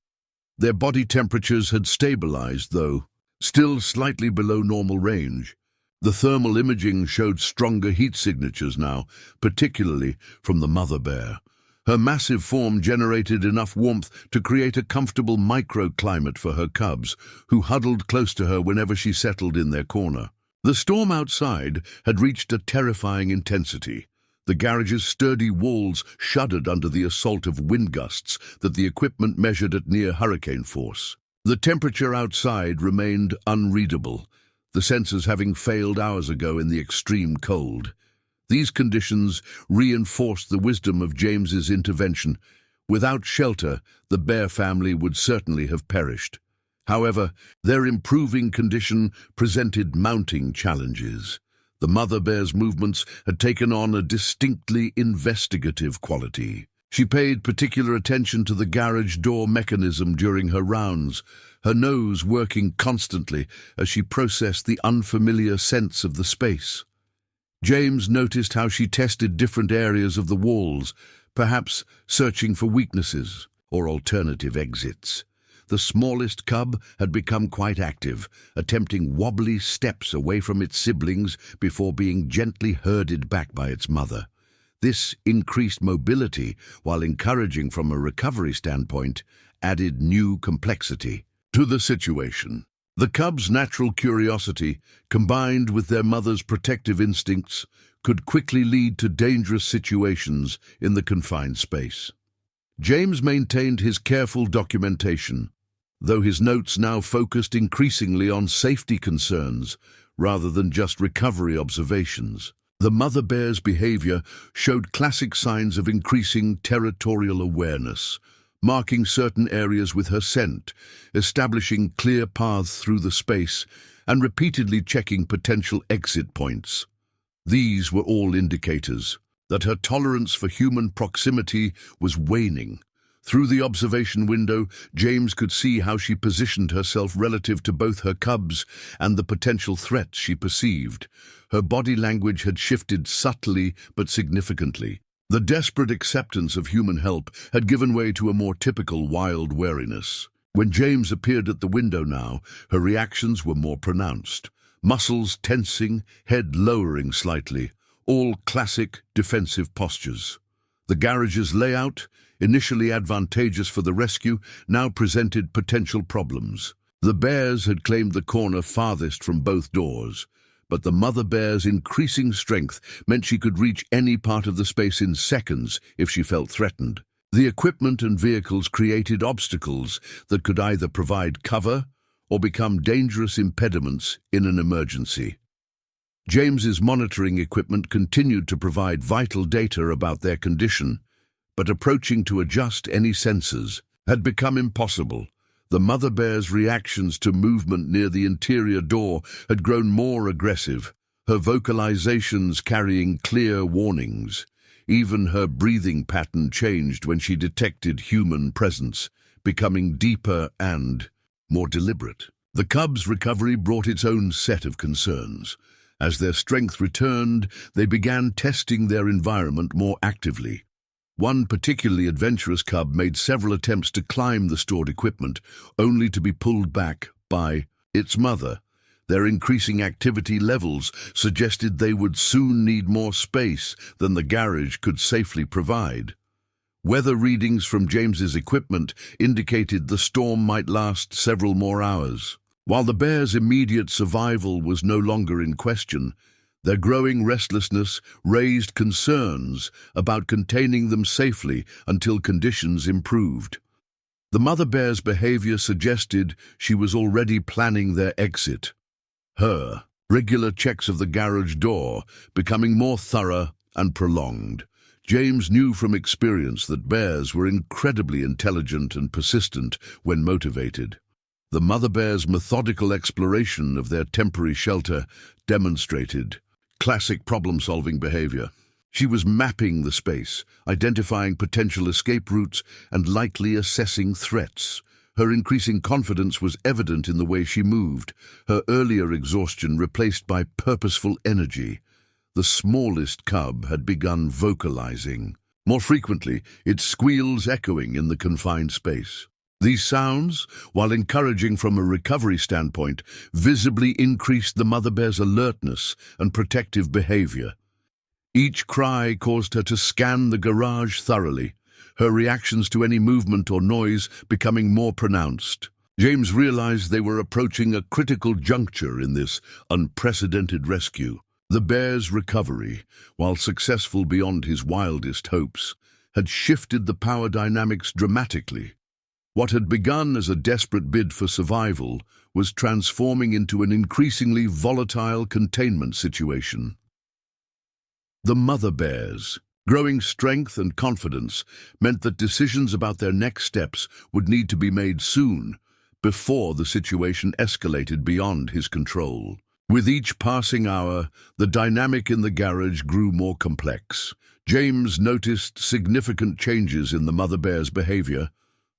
Their body temperatures had stabilized, though still slightly below normal range. The thermal imaging showed stronger heat signatures now, particularly from the mother bear. Her massive form generated enough warmth to create a comfortable microclimate for her cubs, who huddled close to her whenever she settled in their corner. The storm outside had reached a terrifying intensity. The garage's sturdy walls shuddered under the assault of wind gusts that the equipment measured at near hurricane force. The temperature outside remained unreadable, the sensors having failed hours ago in the extreme cold. These conditions reinforced the wisdom of James's intervention. Without shelter, the bear family would certainly have perished. However, their improving condition presented mounting challenges. The mother bear's movements had taken on a distinctly investigative quality. She paid particular attention to the garage door mechanism during her rounds, her nose working constantly as she processed the unfamiliar sense of the space. James noticed how she tested different areas of the walls, perhaps searching for weaknesses or alternative exits. The smallest cub had become quite active, attempting wobbly steps away from its siblings before being gently herded back by its mother. This increased mobility, while encouraging from a recovery standpoint, added new complexity to the situation. The cubs' natural curiosity, combined with their mother's protective instincts, could quickly lead to dangerous situations in the confined space. James maintained his careful documentation, though his notes now focused increasingly on safety concerns rather than just recovery observations. The mother bear's behavior showed classic signs of increasing territorial awareness, marking certain areas with her scent, establishing clear paths through the space, and repeatedly checking potential exit points. These were all indicators that her tolerance for human proximity was waning. Through the observation window, James could see how she positioned herself relative to both her cubs and the potential threats she perceived. Her body language had shifted subtly but significantly. The desperate acceptance of human help had given way to a more typical wild wariness. When James appeared at the window now, her reactions were more pronounced. Muscles tensing, head lowering slightly, all classic defensive postures. The garage's layout, initially advantageous for the rescue, now presented potential problems. The bears had claimed the corner farthest from both doors, but the mother bear's increasing strength meant she could reach any part of the space in seconds if she felt threatened. The equipment and vehicles created obstacles that could either provide cover or become dangerous impediments in an emergency. James's monitoring equipment continued to provide vital data about their condition, but approaching to adjust any sensors had become impossible. The mother bear's reactions to movement near the interior door had grown more aggressive, her vocalizations carrying clear warnings. Even her breathing pattern changed when she detected human presence, becoming deeper and more deliberate. The cubs' recovery brought its own set of concerns. As their strength returned, they began testing their environment more actively. One particularly adventurous cub made several attempts to climb the stored equipment, only to be pulled back by its mother. Their increasing activity levels suggested they would soon need more space than the garage could safely provide. Weather readings from James's equipment indicated the storm might last several more hours. While the bears' immediate survival was no longer in question, their growing restlessness raised concerns about containing them safely until conditions improved. The mother bear's behavior suggested she was already planning their exit. Her regular checks of the garage door becoming more thorough and prolonged. James knew from experience that bears were incredibly intelligent and persistent when motivated. The mother bear's methodical exploration of their temporary shelter demonstrated classic problem-solving behavior. She was mapping the space, identifying potential escape routes, and likely assessing threats. Her increasing confidence was evident in the way she moved, her earlier exhaustion replaced by purposeful energy. The smallest cub had begun vocalizing. More frequently, its squeals echoing in the confined space. These sounds, while encouraging from a recovery standpoint, visibly increased the mother bear's alertness and protective behavior. Each cry caused her to scan the garage thoroughly, her reactions to any movement or noise becoming more pronounced. James realized they were approaching a critical juncture in this unprecedented rescue. The bear's recovery, while successful beyond his wildest hopes, had shifted the power dynamics dramatically. What had begun as a desperate bid for survival was transforming into an increasingly volatile containment situation. The mother bears, growing strength and confidence, meant that decisions about their next steps would need to be made soon, before the situation escalated beyond his control. With each passing hour, the dynamic in the garage grew more complex. James noticed significant changes in the mother bear's behavior,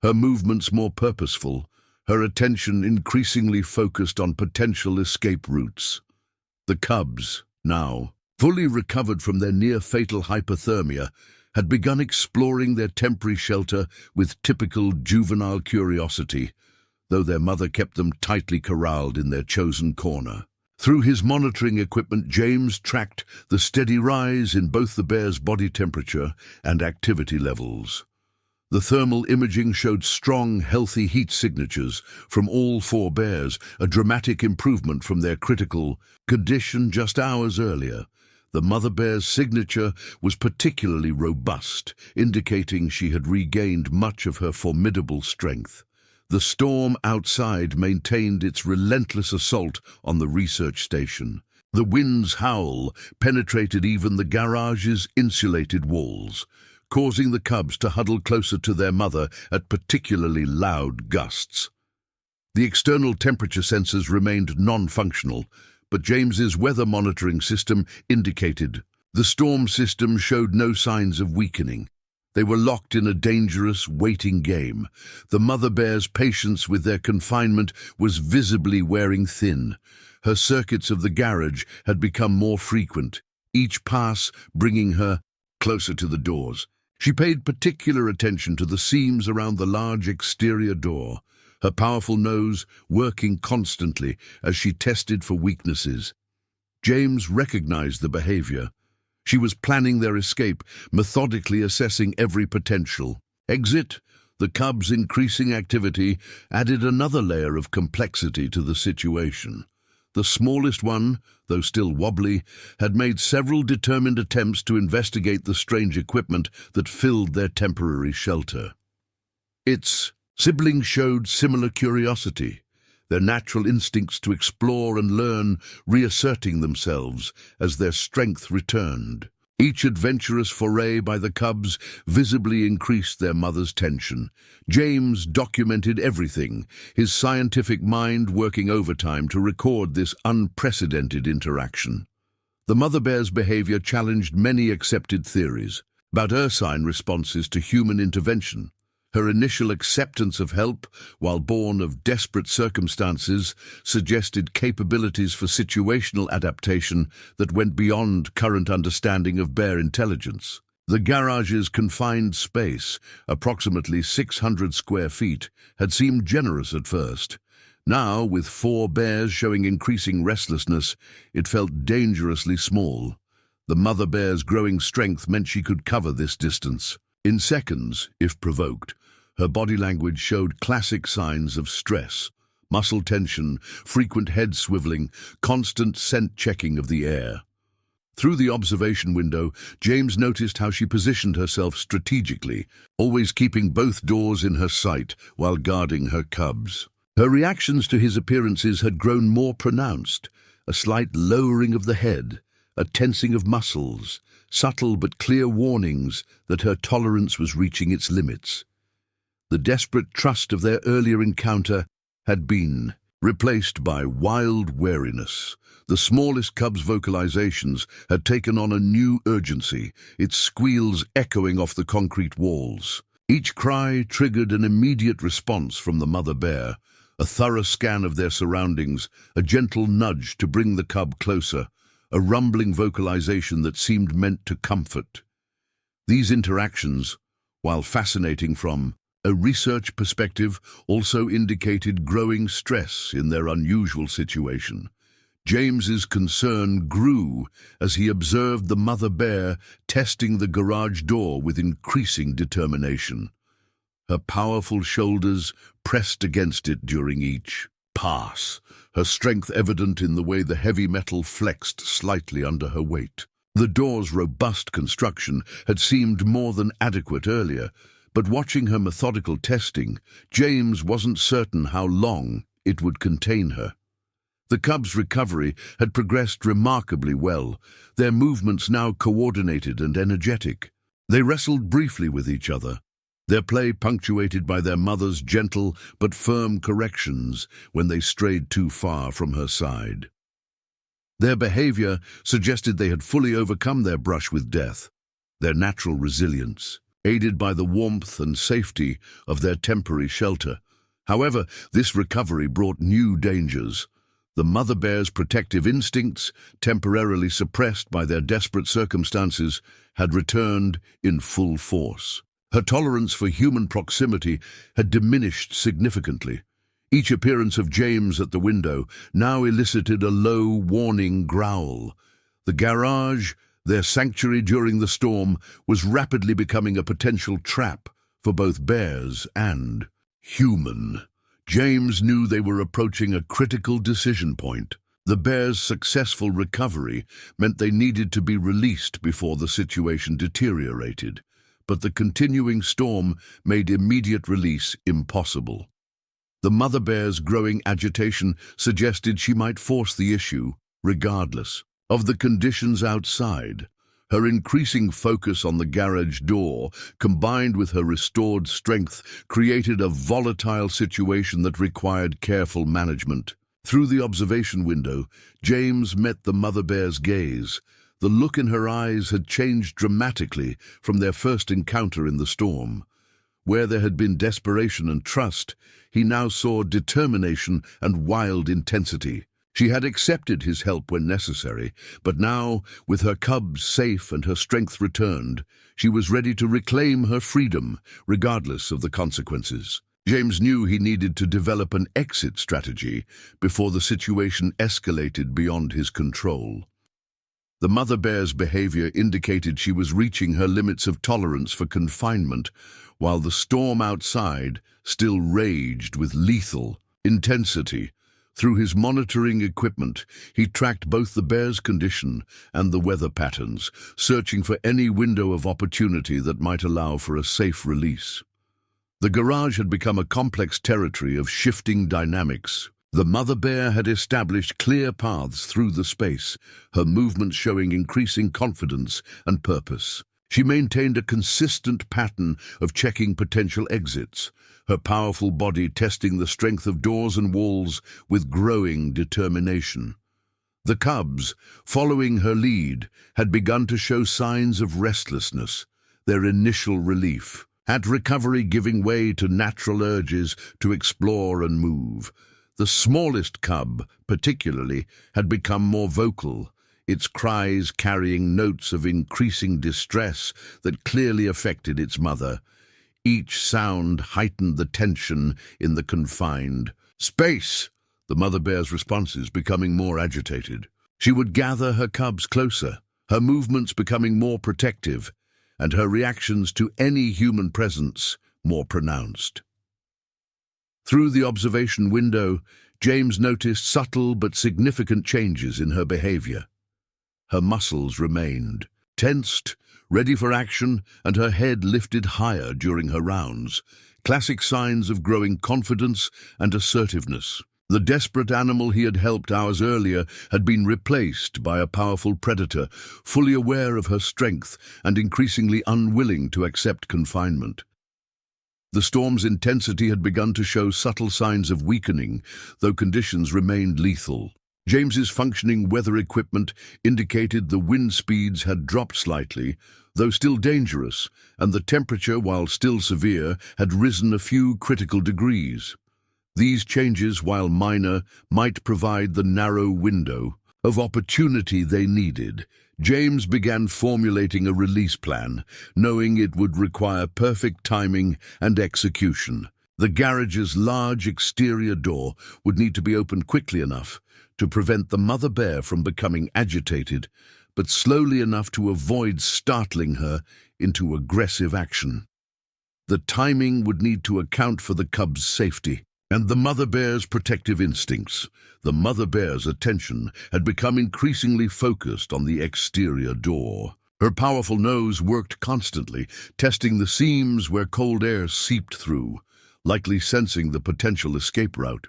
her movements more purposeful, her attention increasingly focused on potential escape routes. The cubs, now fully recovered from their near-fatal hypothermia, had begun exploring their temporary shelter with typical juvenile curiosity, though their mother kept them tightly corralled in their chosen corner. Through his monitoring equipment, James tracked the steady rise in both the bear's body temperature and activity levels. The thermal imaging showed strong, healthy heat signatures from all four bears, a dramatic improvement from their critical condition just hours earlier. The mother bear's signature was particularly robust, indicating she had regained much of her formidable strength. The storm outside maintained its relentless assault on the research station. The wind's howl penetrated even the garage's insulated walls, causing the cubs to huddle closer to their mother at particularly loud gusts. The external temperature sensors remained non-functional, but James's weather monitoring system indicated the storm system showed no signs of weakening. They were locked in a dangerous, waiting game. The mother bear's patience with their confinement was visibly wearing thin. Her circuits of the garage had become more frequent, each pass bringing her closer to the doors. She paid particular attention to the seams around the large exterior door, her powerful nose working constantly as she tested for weaknesses. James recognized the behavior. She was planning their escape, methodically assessing every potential exit. The cubs' increasing activity added another layer of complexity to the situation. The smallest one, though still wobbly, had made several determined attempts to investigate the strange equipment that filled their temporary shelter. Its siblings showed similar curiosity, their natural instincts to explore and learn reasserting themselves as their strength returned. Each adventurous foray by the cubs visibly increased their mother's tension. James documented everything, his scientific mind working overtime to record this unprecedented interaction. The mother bear's behavior challenged many accepted theories about ursine responses to human intervention. Her initial acceptance of help, while born of desperate circumstances, suggested capabilities for situational adaptation that went beyond current understanding of bear intelligence. The garage's confined space, approximately 600 square feet, had seemed generous at first. Now, with 4 bears showing increasing restlessness, it felt dangerously small. The mother bear's growing strength meant she could cover this distance. In seconds, if provoked, her body language showed classic signs of stress. Muscle tension, frequent head swiveling, constant scent checking of the air. Through the observation window, James noticed how she positioned herself strategically, always keeping both doors in her sight while guarding her cubs. Her reactions to his appearances had grown more pronounced, a slight lowering of the head, a tensing of muscles, subtle but clear warnings that her tolerance was reaching its limits. The desperate trust of their earlier encounter had been replaced by wild wariness. The smallest cub's vocalizations had taken on a new urgency, its squeals echoing off the concrete walls. Each cry triggered an immediate response from the mother bear, a thorough scan of their surroundings, a gentle nudge to bring the cub closer, a rumbling vocalization that seemed meant to comfort. These interactions, while fascinating from a research perspective, also indicated growing stress in their unusual situation. James's concern grew as he observed the mother bear testing the garage door with increasing determination. Her powerful shoulders pressed against it during each pass, her strength evident in the way the heavy metal flexed slightly under her weight. The door's robust construction had seemed more than adequate earlier, but watching her methodical testing, James wasn't certain how long it would contain her. The cub's recovery had progressed remarkably well, their movements now coordinated and energetic. They wrestled briefly with each other, their play punctuated by their mother's gentle but firm corrections when they strayed too far from her side. Their behavior suggested they had fully overcome their brush with death, their natural resilience, aided by the warmth and safety of their temporary shelter. However, this recovery brought new dangers. The mother bear's protective instincts, temporarily suppressed by their desperate circumstances, had returned in full force. Her tolerance for human proximity had diminished significantly. Each appearance of James at the window now elicited a low, warning growl. The garage, their sanctuary during the storm, was rapidly becoming a potential trap for both bears and human. James knew they were approaching a critical decision point. The bears' successful recovery meant they needed to be released before the situation deteriorated, but the continuing storm made immediate release impossible. The mother bear's growing agitation suggested she might force the issue, regardless of the conditions outside. Her increasing focus on the garage door, combined with her restored strength, created a volatile situation that required careful management. Through the observation window, James met the mother bear's gaze. The look in her eyes had changed dramatically from their first encounter in the storm. Where there had been desperation and trust, he now saw determination and wild intensity. She had accepted his help when necessary, but now, with her cubs safe and her strength returned, she was ready to reclaim her freedom, regardless of the consequences. James knew he needed to develop an exit strategy before the situation escalated beyond his control. The mother bear's behavior indicated she was reaching her limits of tolerance for confinement, while the storm outside still raged with lethal intensity. Through his monitoring equipment, he tracked both the bear's condition and the weather patterns, searching for any window of opportunity that might allow for a safe release. The garage had become a complex territory of shifting dynamics. The mother bear had established clear paths through the space, her movements showing increasing confidence and purpose. She maintained a consistent pattern of checking potential exits, her powerful body testing the strength of doors and walls with growing determination. The cubs, following her lead, had begun to show signs of restlessness, their initial relief, at recovery giving way to natural urges to explore and move. The smallest cub, particularly, had become more vocal, its cries carrying notes of increasing distress that clearly affected its mother. Each sound heightened the tension in the confined space. the mother bear's responses becoming more agitated. She would gather her cubs closer, her movements becoming more protective, and her reactions to any human presence more pronounced. Through the observation window, James noticed subtle but significant changes in her behavior. Her muscles remained tensed, ready for action, and her head lifted higher during her rounds, classic signs of growing confidence and assertiveness. The desperate animal he had helped hours earlier had been replaced by a powerful predator, fully aware of her strength and increasingly unwilling to accept confinement. The storm's intensity had begun to show subtle signs of weakening, though conditions remained lethal. James's functioning weather equipment indicated the wind speeds had dropped slightly, though still dangerous, and the temperature, while still severe, had risen a few critical degrees. These changes, while minor, might provide the narrow window of opportunity they needed. James began formulating a release plan, knowing it would require perfect timing and execution. The garage's large exterior door would need to be opened quickly enough to prevent the mother bear from becoming agitated, but slowly enough to avoid startling her into aggressive action. The timing would need to account for the cub's safety and the mother bear's protective instincts. The mother bear's attention had become increasingly focused on the exterior door. Her powerful nose worked constantly, testing the seams where cold air seeped through, likely sensing the potential escape route.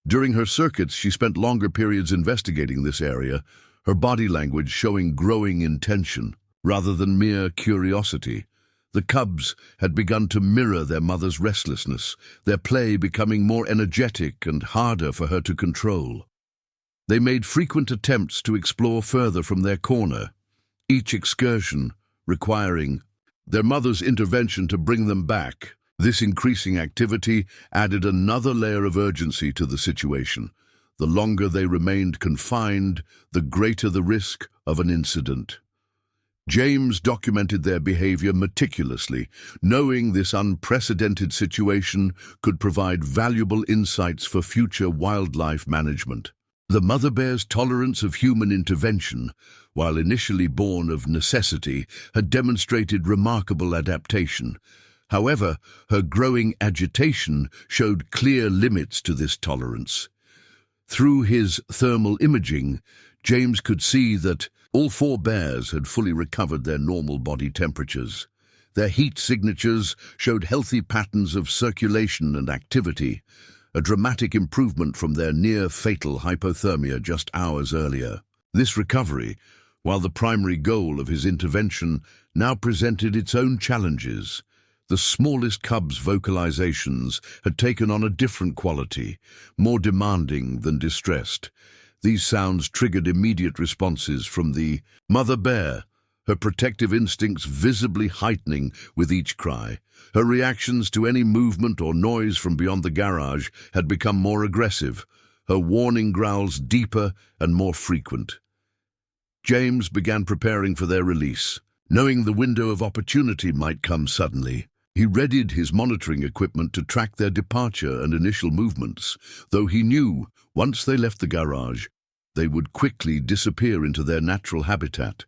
During her circuits, she spent longer periods investigating this area, her body language showing growing intention rather than mere curiosity. The cubs had begun to mirror their mother's restlessness, their play becoming more energetic and harder for her to control. They made frequent attempts to explore further from their corner, each excursion requiring their mother's intervention to bring them back. This increasing activity added another layer of urgency to the situation. The longer they remained confined, the greater the risk of an incident. James documented their behavior meticulously, knowing this unprecedented situation could provide valuable insights for future wildlife management. The mother bear's tolerance of human intervention, while initially born of necessity, had demonstrated remarkable adaptation. However, her growing agitation showed clear limits to this tolerance. Through his thermal imaging, James could see that all 4 bears had fully recovered their normal body temperatures. Their heat signatures showed healthy patterns of circulation and activity, a dramatic improvement from their near-fatal hypothermia just hours earlier. This recovery, while the primary goal of his intervention, now presented its own challenges. The smallest cub's vocalizations had taken on a different quality, more demanding than distressed. These sounds triggered immediate responses from the mother bear, her protective instincts visibly heightening with each cry. Her reactions to any movement or noise from beyond the garage had become more aggressive, her warning growls deeper and more frequent. James began preparing for their release. Knowing the window of opportunity might come suddenly, he readied his monitoring equipment to track their departure and initial movements, though he knew, once they left the garage, they would quickly disappear into their natural habitat.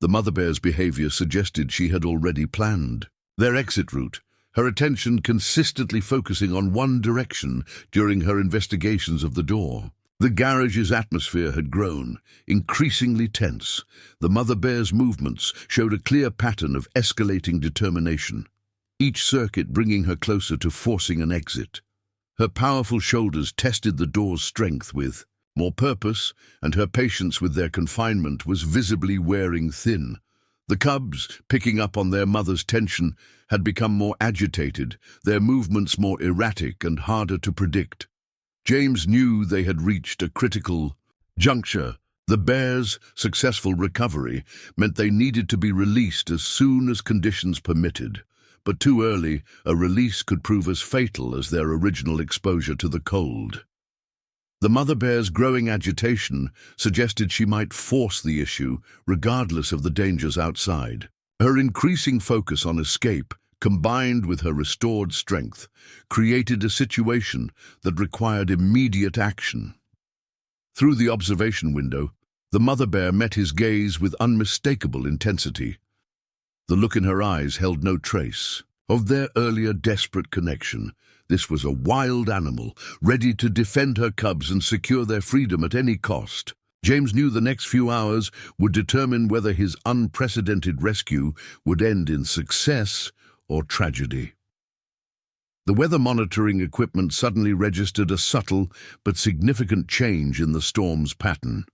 The mother bear's behavior suggested she had already planned their exit route, her attention consistently focusing on one direction during her investigations of the door. The garage's atmosphere had grown, increasingly tense. The mother bear's movements showed a clear pattern of escalating determination, each circuit bringing her closer to forcing an exit. Her powerful shoulders tested the door's strength with more purpose, and her patience with their confinement was visibly wearing thin. The cubs, picking up on their mother's tension, had become more agitated, their movements more erratic and harder to predict. James knew they had reached a critical juncture. The bears' successful recovery meant they needed to be released as soon as conditions permitted. But too early, a release could prove as fatal as their original exposure to the cold. The mother bear's growing agitation suggested she might force the issue, regardless of the dangers outside. Her increasing focus on escape combined with her restored strength, created a situation that required immediate action. Through the observation window, the mother bear met his gaze with unmistakable intensity. The look in her eyes held no trace of their earlier desperate connection. This was a wild animal, ready to defend her cubs and secure their freedom at any cost. James knew the next few hours would determine whether his unprecedented rescue would end in success or tragedy. The weather monitoring equipment suddenly registered a subtle but significant change in the storm's pattern.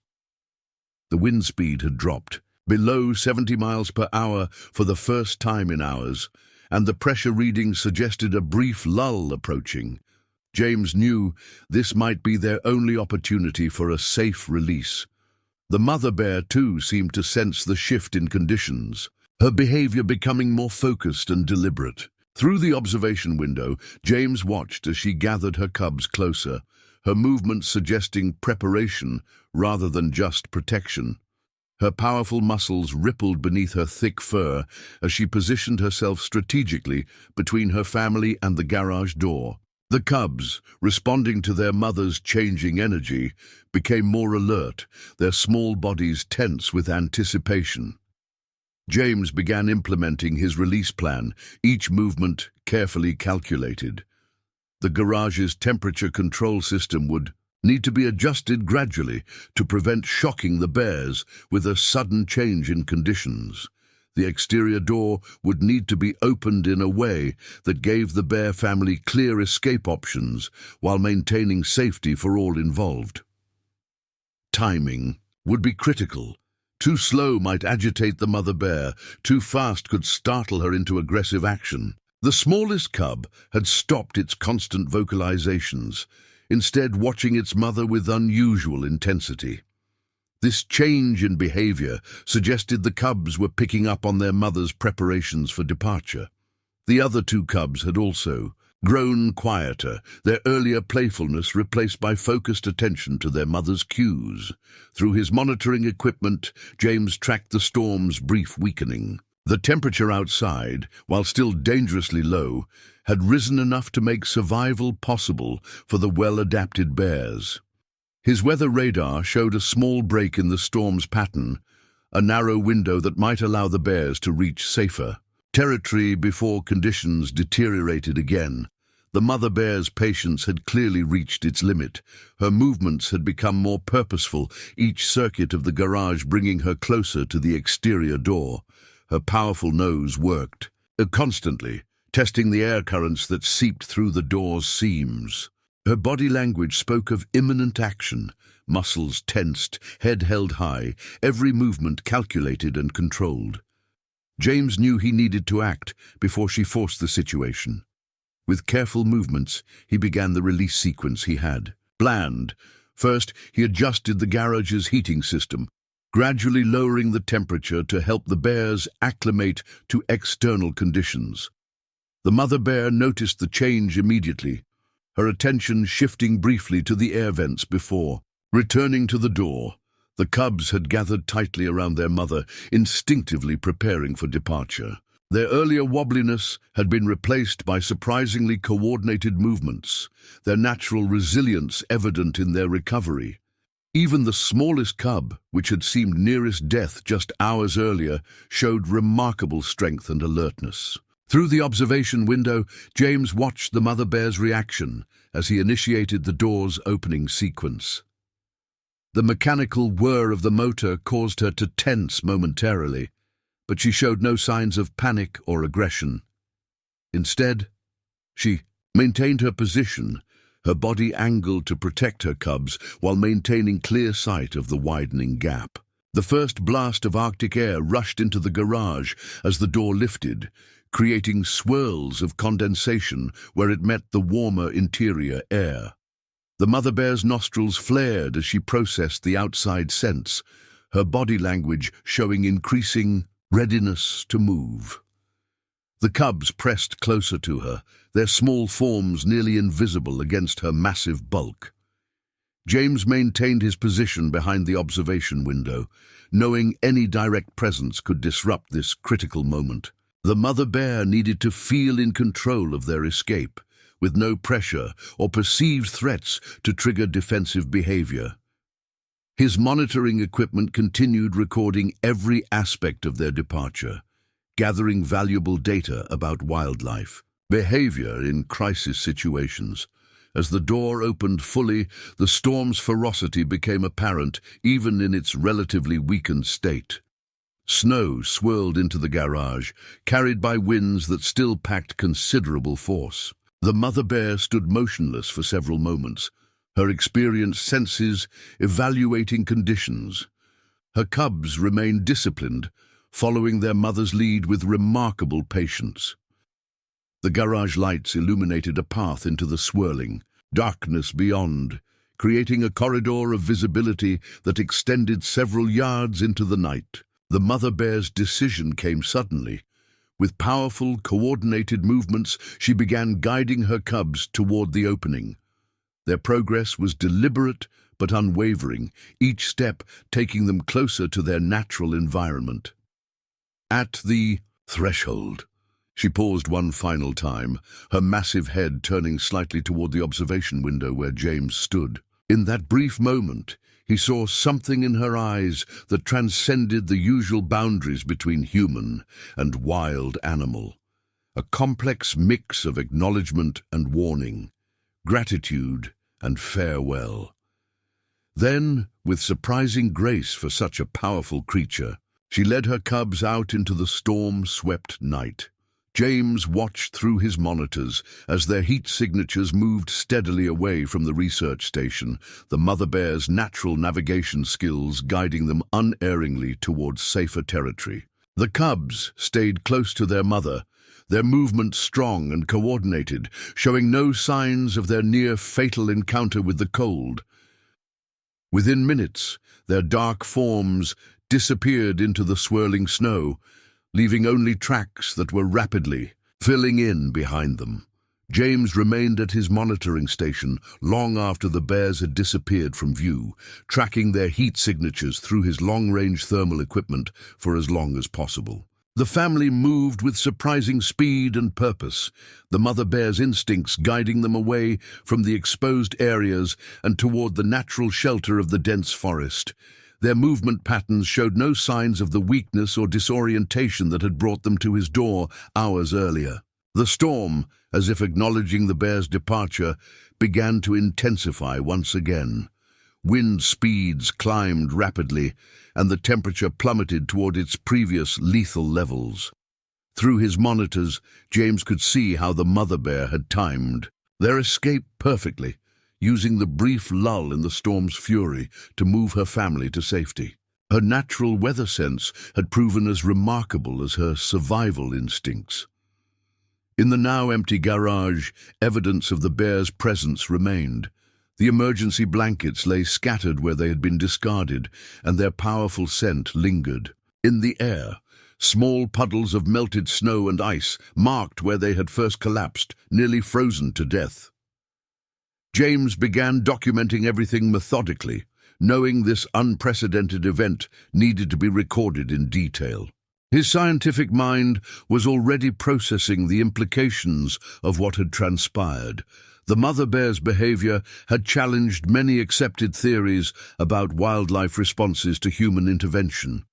The wind speed had dropped below 70 miles per hour for the first time in hours, and the pressure reading suggested a brief lull approaching. James knew this might be their only opportunity for a safe release. The mother bear, too, seemed to sense the shift in conditions, her behavior becoming more focused and deliberate. Through the observation window, James watched as she gathered her cubs closer, her movements suggesting preparation rather than just protection. Her powerful muscles rippled beneath her thick fur as she positioned herself strategically between her family and the garage door. The cubs, responding to their mother's changing energy, became more alert, their small bodies tense with anticipation. James began implementing his release plan, each movement carefully calculated. The garage's temperature control system would need to be adjusted gradually to prevent shocking the bears with a sudden change in conditions. The exterior door would need to be opened in a way that gave the bear family clear escape options while maintaining safety for all involved. Timing would be critical. Too slow might agitate the mother bear, too fast could startle her into aggressive action. The smallest cub had stopped its constant vocalizations, instead watching its mother with unusual intensity. This change in behavior suggested the cubs were picking up on their mother's preparations for departure. The other two cubs had also grown quieter, their earlier playfulness replaced by focused attention to their mother's cues. Through his monitoring equipment, James tracked the storm's brief weakening. The temperature outside, while still dangerously low, had risen enough to make survival possible for the well-adapted bears. His weather radar showed a small break in the storm's pattern, a narrow window that might allow the bears to reach safer territory before conditions deteriorated again. The mother bear's patience had clearly reached its limit. Her movements had become more purposeful, each circuit of the garage bringing her closer to the exterior door. Her powerful nose worked constantly, testing the air currents that seeped through the door's seams. Her body language spoke of imminent action, muscles tensed, head held high, every movement calculated and controlled. James knew he needed to act before she forced the situation. With careful movements, he began the release sequence he had planned. First, he adjusted the garage's heating system, gradually lowering the temperature to help the bears acclimate to external conditions. The mother bear noticed the change immediately, her attention shifting briefly to the air vents before returning to the door. The cubs had gathered tightly around their mother, instinctively preparing for departure. Their earlier wobbliness had been replaced by surprisingly coordinated movements, their natural resilience evident in their recovery. Even the smallest cub, which had seemed nearest death just hours earlier, showed remarkable strength and alertness. Through the observation window, James watched the mother bear's reaction as he initiated the door's opening sequence. The mechanical whir of the motor caused her to tense momentarily, but she showed no signs of panic or aggression. Instead, she maintained her position, her body angled to protect her cubs while maintaining clear sight of the widening gap. The first blast of Arctic air rushed into the garage as the door lifted, creating swirls of condensation where it met the warmer interior air. The mother bear's nostrils flared as she processed the outside scents, her body language showing increasing readiness to move. The cubs pressed closer to her, their small forms nearly invisible against her massive bulk. James maintained his position behind the observation window, knowing any direct presence could disrupt this critical moment. The mother bear needed to feel in control of their escape, with no pressure or perceived threats to trigger defensive behavior. His monitoring equipment continued recording every aspect of their departure, gathering valuable data about wildlife behavior in crisis situations. As the door opened fully, the storm's ferocity became apparent even in its relatively weakened state. Snow swirled into the garage, carried by winds that still packed considerable force. The mother bear stood motionless for several moments, her experienced senses evaluating conditions. Her cubs remained disciplined, following their mother's lead with remarkable patience. The garage lights illuminated a path into the swirling darkness beyond, creating a corridor of visibility that extended several yards into the night. The mother bear's decision came suddenly. With powerful, coordinated movements, she began guiding her cubs toward the opening. Their progress was deliberate but unwavering, each step taking them closer to their natural environment. At the threshold, she paused one final time, her massive head turning slightly toward the observation window where James stood. In that brief moment, he saw something in her eyes that transcended the usual boundaries between human and wild animal. A complex mix of acknowledgement and warning, gratitude and farewell. Then, with surprising grace for such a powerful creature, she led her cubs out into the storm-swept night. James watched through his monitors as their heat signatures moved steadily away from the research station, the mother bear's natural navigation skills guiding them unerringly towards safer territory. The cubs stayed close to their mother, their movements strong and coordinated, showing no signs of their near-fatal encounter with the cold. Within minutes, their dark forms disappeared into the swirling snow, leaving only tracks that were rapidly filling in behind them. James remained at his monitoring station long after the bears had disappeared from view, tracking their heat signatures through his long-range thermal equipment for as long as possible. The family moved with surprising speed and purpose, the mother bear's instincts guiding them away from the exposed areas and toward the natural shelter of the dense forest. Their movement patterns showed no signs of the weakness or disorientation that had brought them to his door hours earlier. The storm, as if acknowledging the bear's departure, began to intensify once again. Wind speeds climbed rapidly, and the temperature plummeted toward its previous lethal levels. Through his monitors, James could see how the mother bear had timed their escape perfectly, using the brief lull in the storm's fury to move her family to safety. Her natural weather sense had proven as remarkable as her survival instincts. In the now empty garage, evidence of the bear's presence remained. The emergency blankets lay scattered where they had been discarded, and their powerful scent lingered. In the air, small puddles of melted snow and ice marked where they had first collapsed, nearly frozen to death. James began documenting everything methodically, knowing this unprecedented event needed to be recorded in detail. His scientific mind was already processing the implications of what had transpired. The mother bear's behavior had challenged many accepted theories about wildlife responses to human intervention.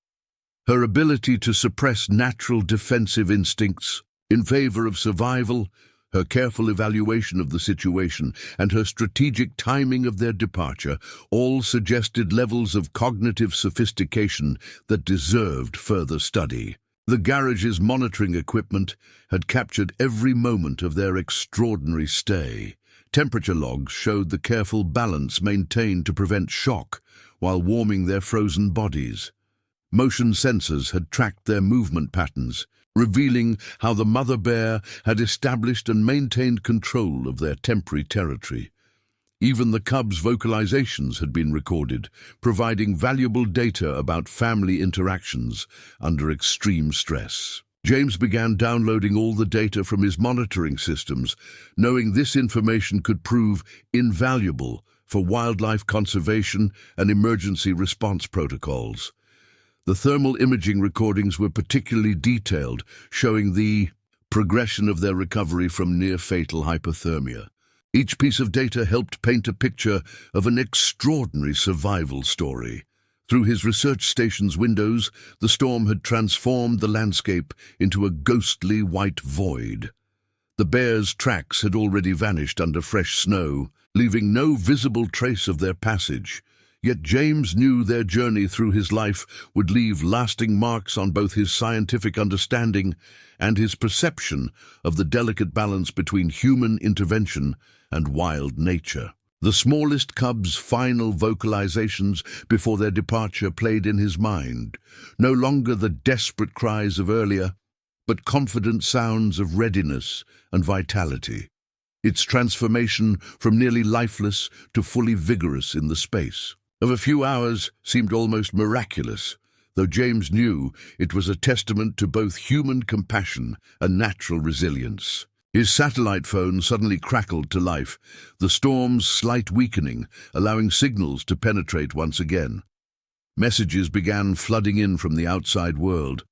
Her ability to suppress natural defensive instincts in favor of survival, her careful evaluation of the situation, and her strategic timing of their departure all suggested levels of cognitive sophistication that deserved further study. The garage's monitoring equipment had captured every moment of their extraordinary stay. Temperature logs showed the careful balance maintained to prevent shock while warming their frozen bodies. Motion sensors had tracked their movement patterns, revealing how the mother bear had established and maintained control of their temporary territory. Even the cubs' vocalizations had been recorded, providing valuable data about family interactions under extreme stress. James began downloading all the data from his monitoring systems, knowing this information could prove invaluable for wildlife conservation and emergency response protocols. The thermal imaging recordings were particularly detailed, showing the progression of their recovery from near-fatal hypothermia. Each piece of data helped paint a picture of an extraordinary survival story. Through his research station's windows, the storm had transformed the landscape into a ghostly white void. The bears' tracks had already vanished under fresh snow, leaving no visible trace of their passage. Yet James knew their journey through his life would leave lasting marks on both his scientific understanding and his perception of the delicate balance between human intervention and wild nature. The smallest cub's final vocalizations before their departure played in his mind, no longer the desperate cries of earlier, but confident sounds of readiness and vitality. Its transformation from nearly lifeless to fully vigorous in the space of a few hours seemed almost miraculous, though James knew it was a testament to both human compassion and natural resilience. His satellite phone suddenly crackled to life, the storm's slight weakening, allowing signals to penetrate once again. Messages began flooding in from the outside world.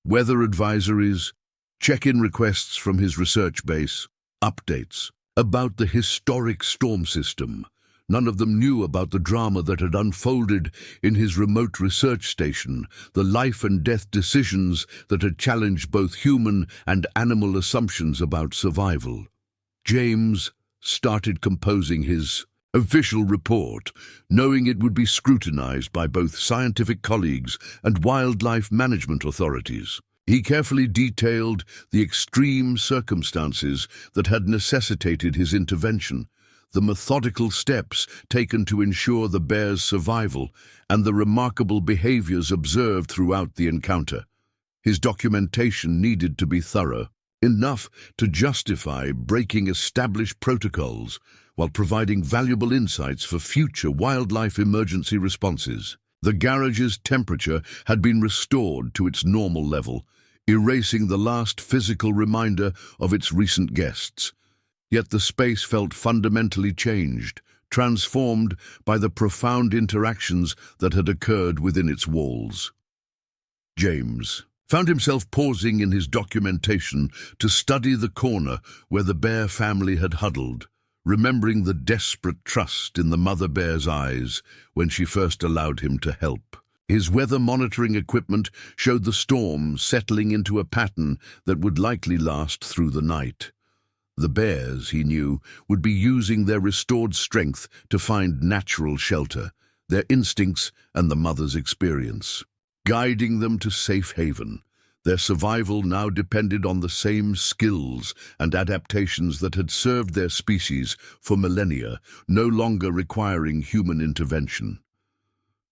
Weather advisories, check-in requests from his research base, updates about the historic storm system. None of them knew about the drama that had unfolded in his remote research station, the life and death decisions that had challenged both human and animal assumptions about survival. James started composing his official report, knowing it would be scrutinized by both scientific colleagues and wildlife management authorities. He carefully detailed the extreme circumstances that had necessitated his intervention, the methodical steps taken to ensure the bear's survival, and the remarkable behaviors observed throughout the encounter. His documentation needed to be thorough, enough to justify breaking established protocols, while providing valuable insights for future wildlife emergency responses. The garage's temperature had been restored to its normal level, erasing the last physical reminder of its recent guests. Yet the space felt fundamentally changed, transformed by the profound interactions that had occurred within its walls. James found himself pausing in his documentation to study the corner where the bear family had huddled, remembering the desperate trust in the mother bear's eyes when she first allowed him to help. His weather monitoring equipment showed the storm settling into a pattern that would likely last through the night. The bears, he knew, would be using their restored strength to find natural shelter, their instincts and the mother's experience, guiding them to safe haven. Their survival now depended on the same skills and adaptations that had served their species for millennia, no longer requiring human intervention.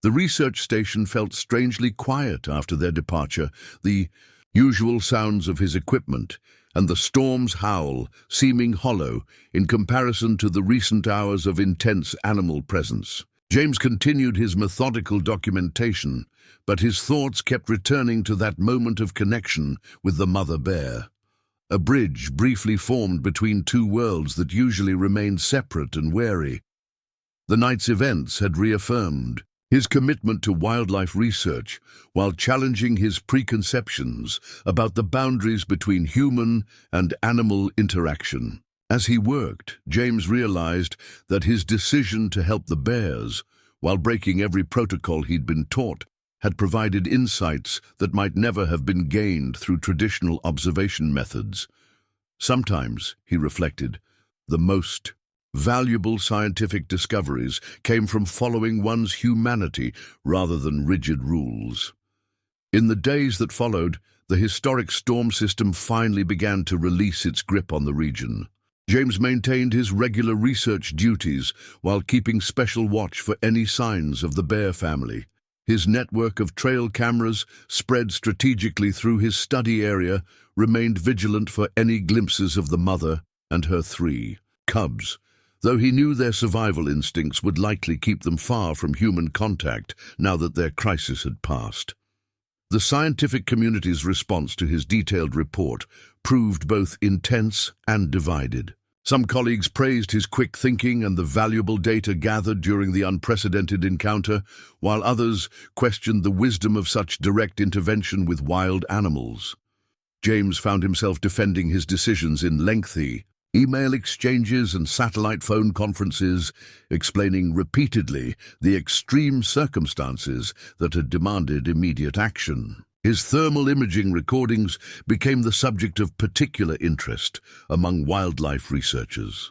The research station felt strangely quiet after their departure, the usual sounds of his equipment and the storm's howl seeming hollow in comparison to the recent hours of intense animal presence. James continued his methodical documentation, but his thoughts kept returning to that moment of connection with the mother bear. A bridge briefly formed between two worlds that usually remained separate and wary. The night's events had reaffirmed his commitment to wildlife research while challenging his preconceptions about the boundaries between human and animal interaction. As he worked, James realized that his decision to help the bears, while breaking every protocol he'd been taught, had provided insights that might never have been gained through traditional observation methods. Sometimes, he reflected, the most valuable scientific discoveries came from following one's humanity rather than rigid rules. In the days that followed, the historic storm system finally began to release its grip on the region. James maintained his regular research duties while keeping special watch for any signs of the bear family. His network of trail cameras, spread strategically through his study area, remained vigilant for any glimpses of the mother and her 3 cubs, though he knew their survival instincts would likely keep them far from human contact now that their crisis had passed. The scientific community's response to his detailed report proved both intense and divided. Some colleagues praised his quick thinking and the valuable data gathered during the unprecedented encounter, while others questioned the wisdom of such direct intervention with wild animals. James found himself defending his decisions in lengthy email exchanges and satellite phone conferences, explaining repeatedly the extreme circumstances that had demanded immediate action. His thermal imaging recordings became the subject of particular interest among wildlife researchers.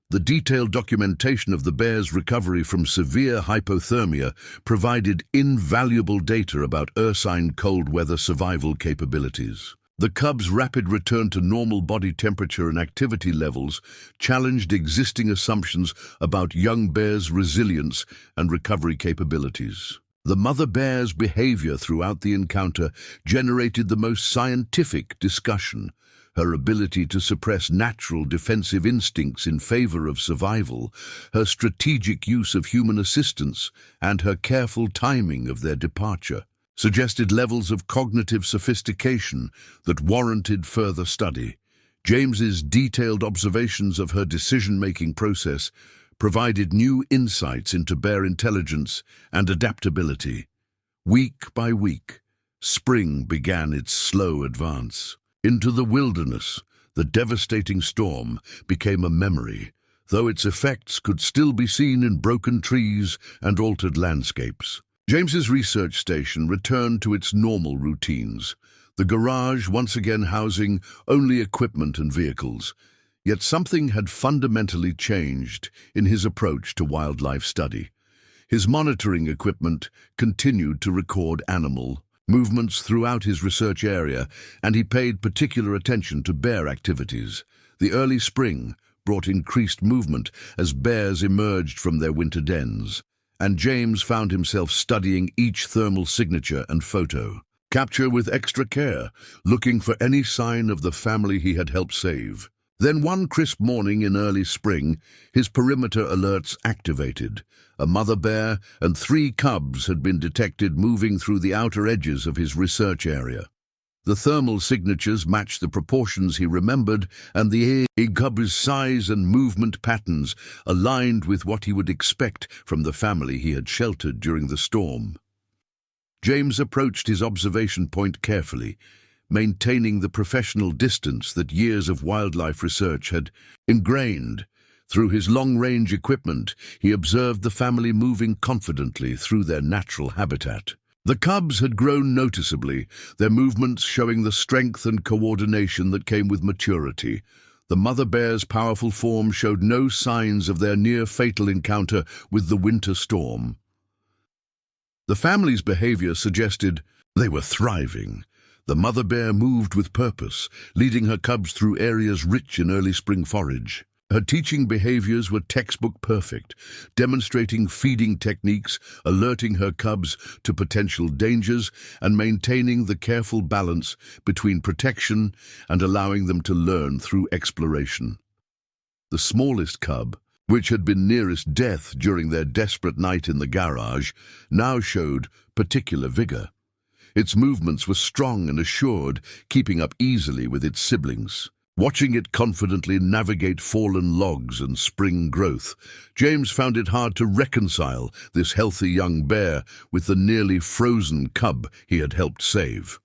The detailed documentation of the bear's recovery from severe hypothermia provided invaluable data about ursine cold weather survival capabilities. The cub's rapid return to normal body temperature and activity levels challenged existing assumptions about young bears' resilience and recovery capabilities. The mother bear's behavior throughout the encounter generated the most scientific discussion. Her ability to suppress natural defensive instincts in favor of survival, her strategic use of human assistance, and her careful timing of their departure suggested levels of cognitive sophistication that warranted further study. James's detailed observations of her decision-making process provided new insights into bear intelligence and adaptability. Week by week, spring began its slow advance. Into the wilderness, the devastating storm became a memory, though its effects could still be seen in broken trees and altered landscapes. James's research station returned to its normal routines, the garage once again housing only equipment and vehicles. Yet something had fundamentally changed in his approach to wildlife study. His monitoring equipment continued to record animal movements throughout his research area, and he paid particular attention to bear activities. The early spring brought increased movement as bears emerged from their winter dens, and James found himself studying each thermal signature and photo, capture with extra care, looking for any sign of the family he had helped save. Then one crisp morning in early spring, his perimeter alerts activated. A mother bear and 3 cubs had been detected moving through the outer edges of his research area. The thermal signatures matched the proportions he remembered, and the cub's size and movement patterns aligned with what he would expect from the family he had sheltered during the storm. James approached his observation point carefully, maintaining the professional distance that years of wildlife research had ingrained. Through his long-range equipment, he observed the family moving confidently through their natural habitat. The cubs had grown noticeably, their movements showing the strength and coordination that came with maturity. The mother bear's powerful form showed no signs of their near-fatal encounter with the winter storm. The family's behavior suggested they were thriving. The mother bear moved with purpose, leading her cubs through areas rich in early spring forage. Her teaching behaviors were textbook perfect, demonstrating feeding techniques, alerting her cubs to potential dangers, and maintaining the careful balance between protection and allowing them to learn through exploration. The smallest cub, which had been nearest death during their desperate night in the garage, now showed particular vigor. Its movements were strong and assured, keeping up easily with its siblings. Watching it confidently navigate fallen logs and spring growth, James found it hard to reconcile this healthy young bear with the nearly frozen cub he had helped save.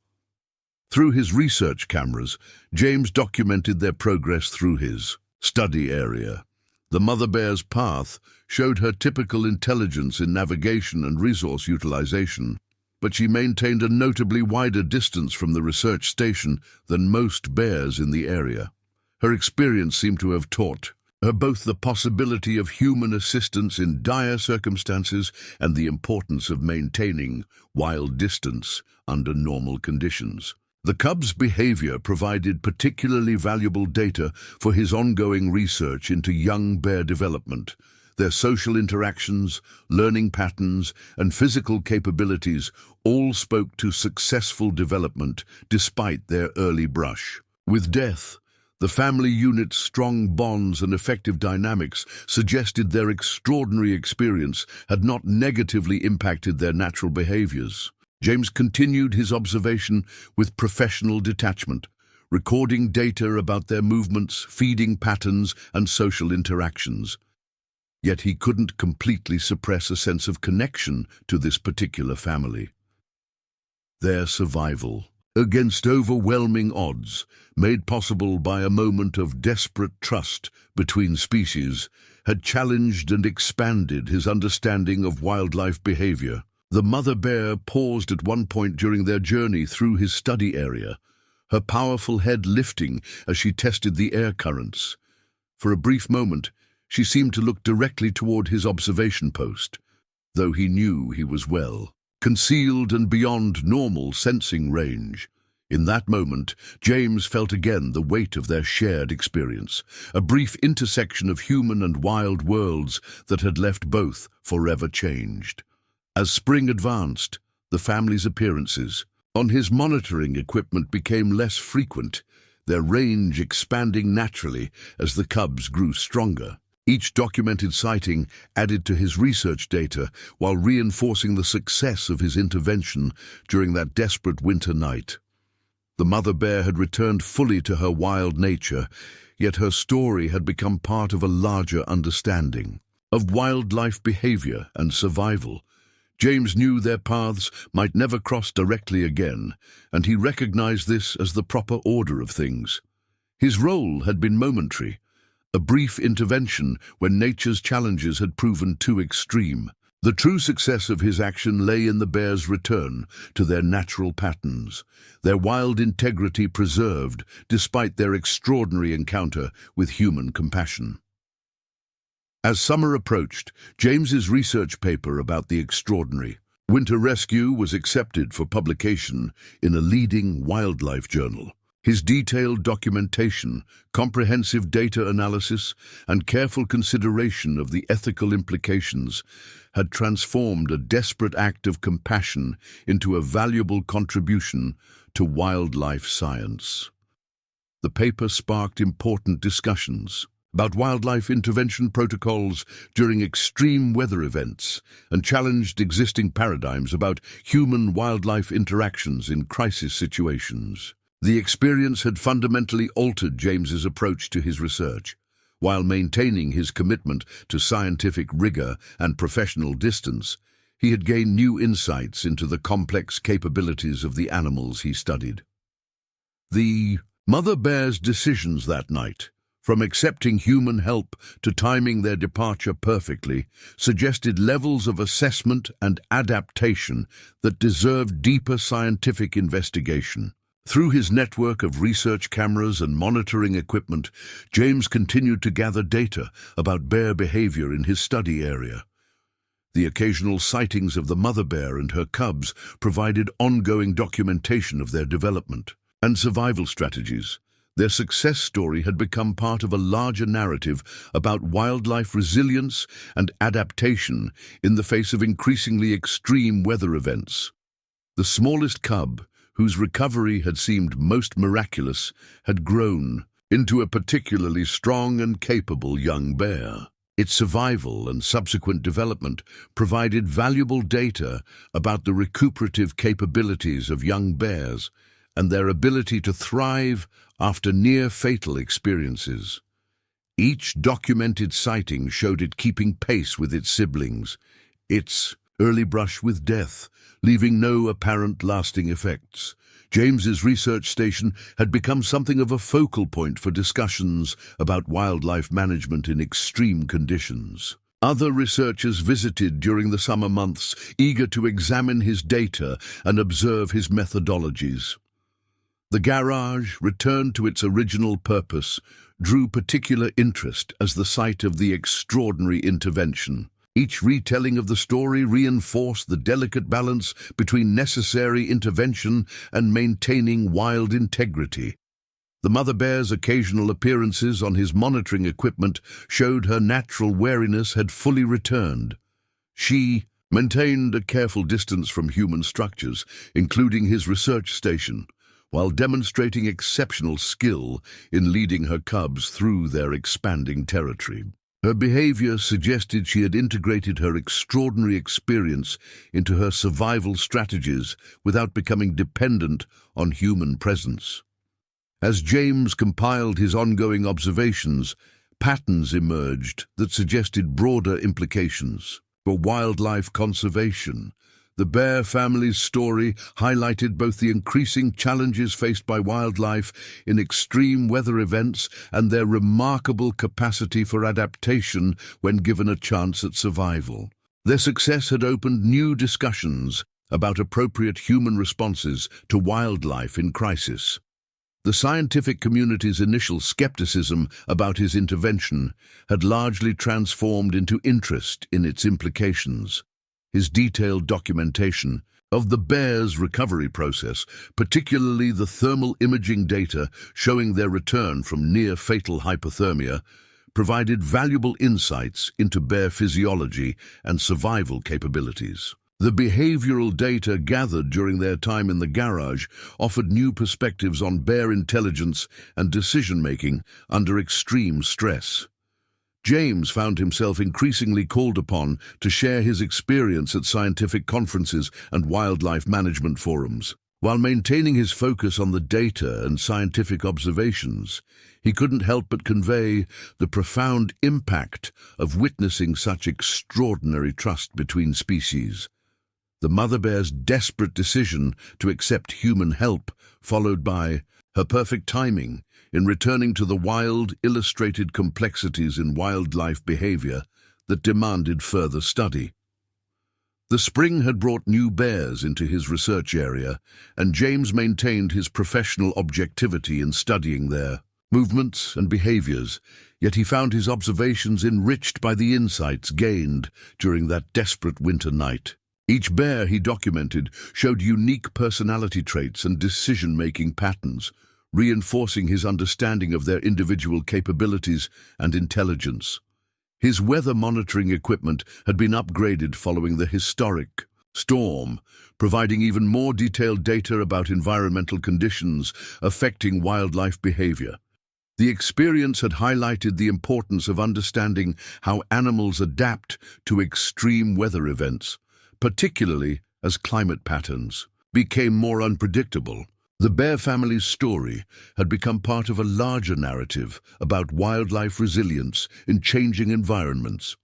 Through his research cameras, James documented their progress through his study area. The mother bear's path showed her typical intelligence in navigation and resource utilization, but she maintained a notably wider distance from the research station than most bears in the area. Her experience seemed to have taught her both the possibility of human assistance in dire circumstances and the importance of maintaining wild distance under normal conditions. The cub's behavior provided particularly valuable data for his ongoing research into young bear development. Their social interactions, learning patterns, and physical capabilities all spoke to successful development despite their early brush. With death, the family unit's strong bonds and effective dynamics suggested their extraordinary experience had not negatively impacted their natural behaviors. James continued his observation with professional detachment, recording data about their movements, feeding patterns, and social interactions. Yet he couldn't completely suppress a sense of connection to this particular family. Their survival, against overwhelming odds, made possible by a moment of desperate trust between species, had challenged and expanded his understanding of wildlife behavior. The mother bear paused at one point during their journey through his study area, her powerful head lifting as she tested the air currents. For a brief moment, she seemed to look directly toward his observation post, though he knew he was well concealed and beyond normal sensing range. In that moment, James felt again the weight of their shared experience, a brief intersection of human and wild worlds that had left both forever changed. As spring advanced, the family's appearances on his monitoring equipment became less frequent, their range expanding naturally as the cubs grew stronger. Each documented sighting added to his research data while reinforcing the success of his intervention during that desperate winter night. The mother bear had returned fully to her wild nature, yet her story had become part of a larger understanding of wildlife behavior and survival. James knew their paths might never cross directly again, and he recognized this as the proper order of things. His role had been momentary, a brief intervention when nature's challenges had proven too extreme. The true success of his action lay in the bears' return to their natural patterns, their wild integrity preserved despite their extraordinary encounter with human compassion. As summer approached, James's research paper about the extraordinary winter rescue was accepted for publication in a leading wildlife journal. His detailed documentation, comprehensive data analysis, and careful consideration of the ethical implications had transformed a desperate act of compassion into a valuable contribution to wildlife science. The paper sparked important discussions about wildlife intervention protocols during extreme weather events and challenged existing paradigms about human-wildlife interactions in crisis situations. The experience had fundamentally altered James's approach to his research. While maintaining his commitment to scientific rigor and professional distance, he had gained new insights into the complex capabilities of the animals he studied. The mother bear's decisions that night, from accepting human help to timing their departure perfectly, suggested levels of assessment and adaptation that deserved deeper scientific investigation. Through his network of research cameras and monitoring equipment, James continued to gather data about bear behavior in his study area. The occasional sightings of the mother bear and her cubs provided ongoing documentation of their development and survival strategies. Their success story had become part of a larger narrative about wildlife resilience and adaptation in the face of increasingly extreme weather events. The smallest cub, whose recovery had seemed most miraculous, had grown into a particularly strong and capable young bear. Its survival and subsequent development provided valuable data about the recuperative capabilities of young bears and their ability to thrive after near-fatal experiences. Each documented sighting showed it keeping pace with its siblings, its early brush with death, leaving no apparent lasting effects. James's research station had become something of a focal point for discussions about wildlife management in extreme conditions. Other researchers visited during the summer months, eager to examine his data and observe his methodologies. The garage, returned to its original purpose, drew particular interest as the site of the extraordinary intervention. Each retelling of the story reinforced the delicate balance between necessary intervention and maintaining wild integrity. The mother bear's occasional appearances on his monitoring equipment showed her natural wariness had fully returned. She maintained a careful distance from human structures, including his research station, while demonstrating exceptional skill in leading her cubs through their expanding territory. Her behavior suggested she had integrated her extraordinary experience into her survival strategies without becoming dependent on human presence. As James compiled his ongoing observations, patterns emerged that suggested broader implications for wildlife conservation. The bear family's story highlighted both the increasing challenges faced by wildlife in extreme weather events and their remarkable capacity for adaptation when given a chance at survival. Their success had opened new discussions about appropriate human responses to wildlife in crisis. The scientific community's initial skepticism about his intervention had largely transformed into interest in its implications. His detailed documentation of the bear's recovery process, particularly the thermal imaging data showing their return from near-fatal hypothermia, provided valuable insights into bear physiology and survival capabilities. The behavioral data gathered during their time in the garage offered new perspectives on bear intelligence and decision-making under extreme stress. James found himself increasingly called upon to share his experience at scientific conferences and wildlife management forums. While maintaining his focus on the data and scientific observations, he couldn't help but convey the profound impact of witnessing such extraordinary trust between species. The mother bear's desperate decision to accept human help, followed by her perfect timing in returning to the wild, illustrated complexities in wildlife behavior that demanded further study. The spring had brought new bears into his research area, and James maintained his professional objectivity in studying their movements and behaviors, yet he found his observations enriched by the insights gained during that desperate winter night. Each bear he documented showed unique personality traits and decision-making patterns, reinforcing his understanding of their individual capabilities and intelligence. His weather monitoring equipment had been upgraded following the historic storm, providing even more detailed data about environmental conditions affecting wildlife behavior. The experience had highlighted the importance of understanding how animals adapt to extreme weather events, particularly as climate patterns became more unpredictable. The bear family's story had become part of a larger narrative about wildlife resilience in changing environments.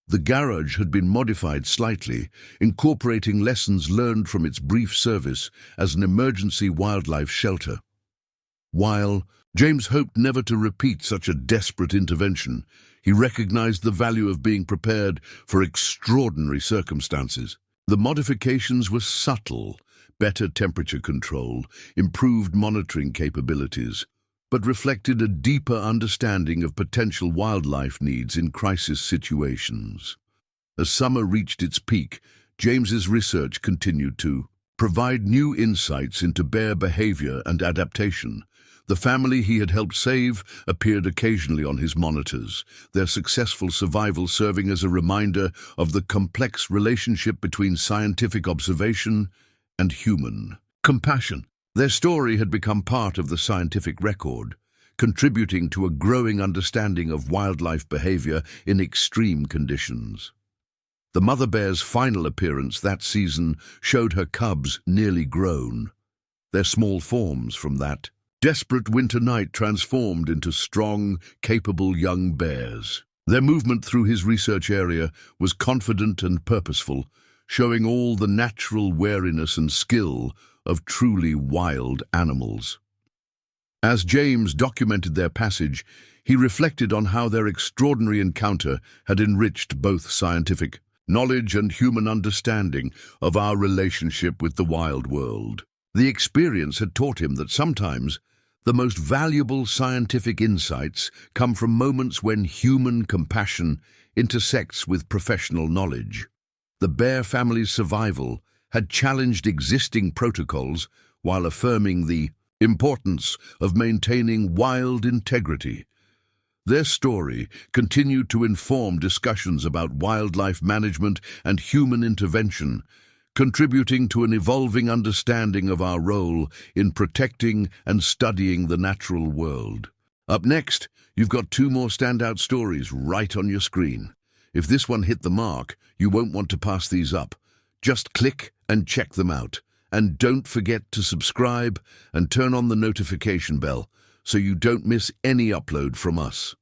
The garage had been modified slightly, incorporating lessons learned from its brief service as an emergency wildlife shelter. While James hoped never to repeat such a desperate intervention, he recognized the value of being prepared for extraordinary circumstances. The modifications were subtle: better temperature control, improved monitoring capabilities, but reflected a deeper understanding of potential wildlife needs in crisis situations. As summer reached its peak, James's research continued to provide new insights into bear behavior and adaptation. The family he had helped save appeared occasionally on his monitors, their successful survival serving as a reminder of the complex relationship between scientific observation and human compassion. Their story had become part of the scientific record, contributing to a growing understanding of wildlife behavior in extreme conditions. The mother bear's final appearance that season showed her cubs nearly grown, their small forms from that desperate winter night transformed into strong, capable young bears. Their movement through his research area was confident and purposeful, showing all the natural wariness and skill of truly wild animals. As James documented their passage, he reflected on how their extraordinary encounter had enriched both scientific knowledge and human understanding of our relationship with the wild world. The experience had taught him that sometimes the most valuable scientific insights come from moments when human compassion intersects with professional knowledge. The bear family's survival had challenged existing protocols while affirming the importance of maintaining wild integrity. Their story continued to inform discussions about wildlife management and human intervention, contributing to an evolving understanding of our role in protecting and studying the natural world. Up next, you've got two more standout stories right on your screen. If this one hit the mark, you won't want to pass these up. Just click and check them out. And don't forget to subscribe and turn on the notification bell so you don't miss any upload from us.